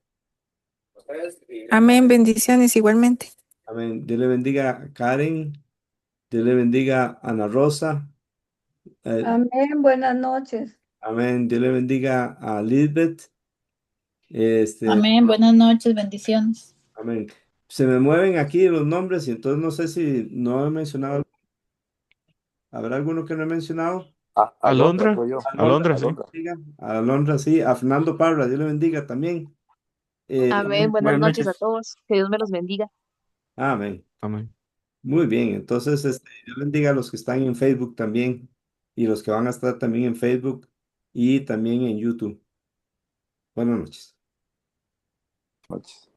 Amén, bendiciones igualmente. Amén. Dios le bendiga a Karen. Dios le bendiga a Ana Rosa. Amén, buenas noches. Amén. Dios le bendiga a Lisbeth. Amén, buenas noches, bendiciones. Amén. Se me mueven aquí los nombres y entonces no sé si no he mencionado. ¿Habrá alguno que no he mencionado? Alondra, Alondra, creo yo. Alondra, Alondra, Dios sí. le bendiga. A Alondra, sí. A Fernando Parra, Dios le bendiga también. Amén. Buenas Buenas noches a noches. todos. Que Dios me los bendiga. Amén. Amén. Muy bien. Entonces, Dios bendiga a los que están en Facebook también y los que van a estar también en Facebook y también en YouTube. Buenas noches. Noches.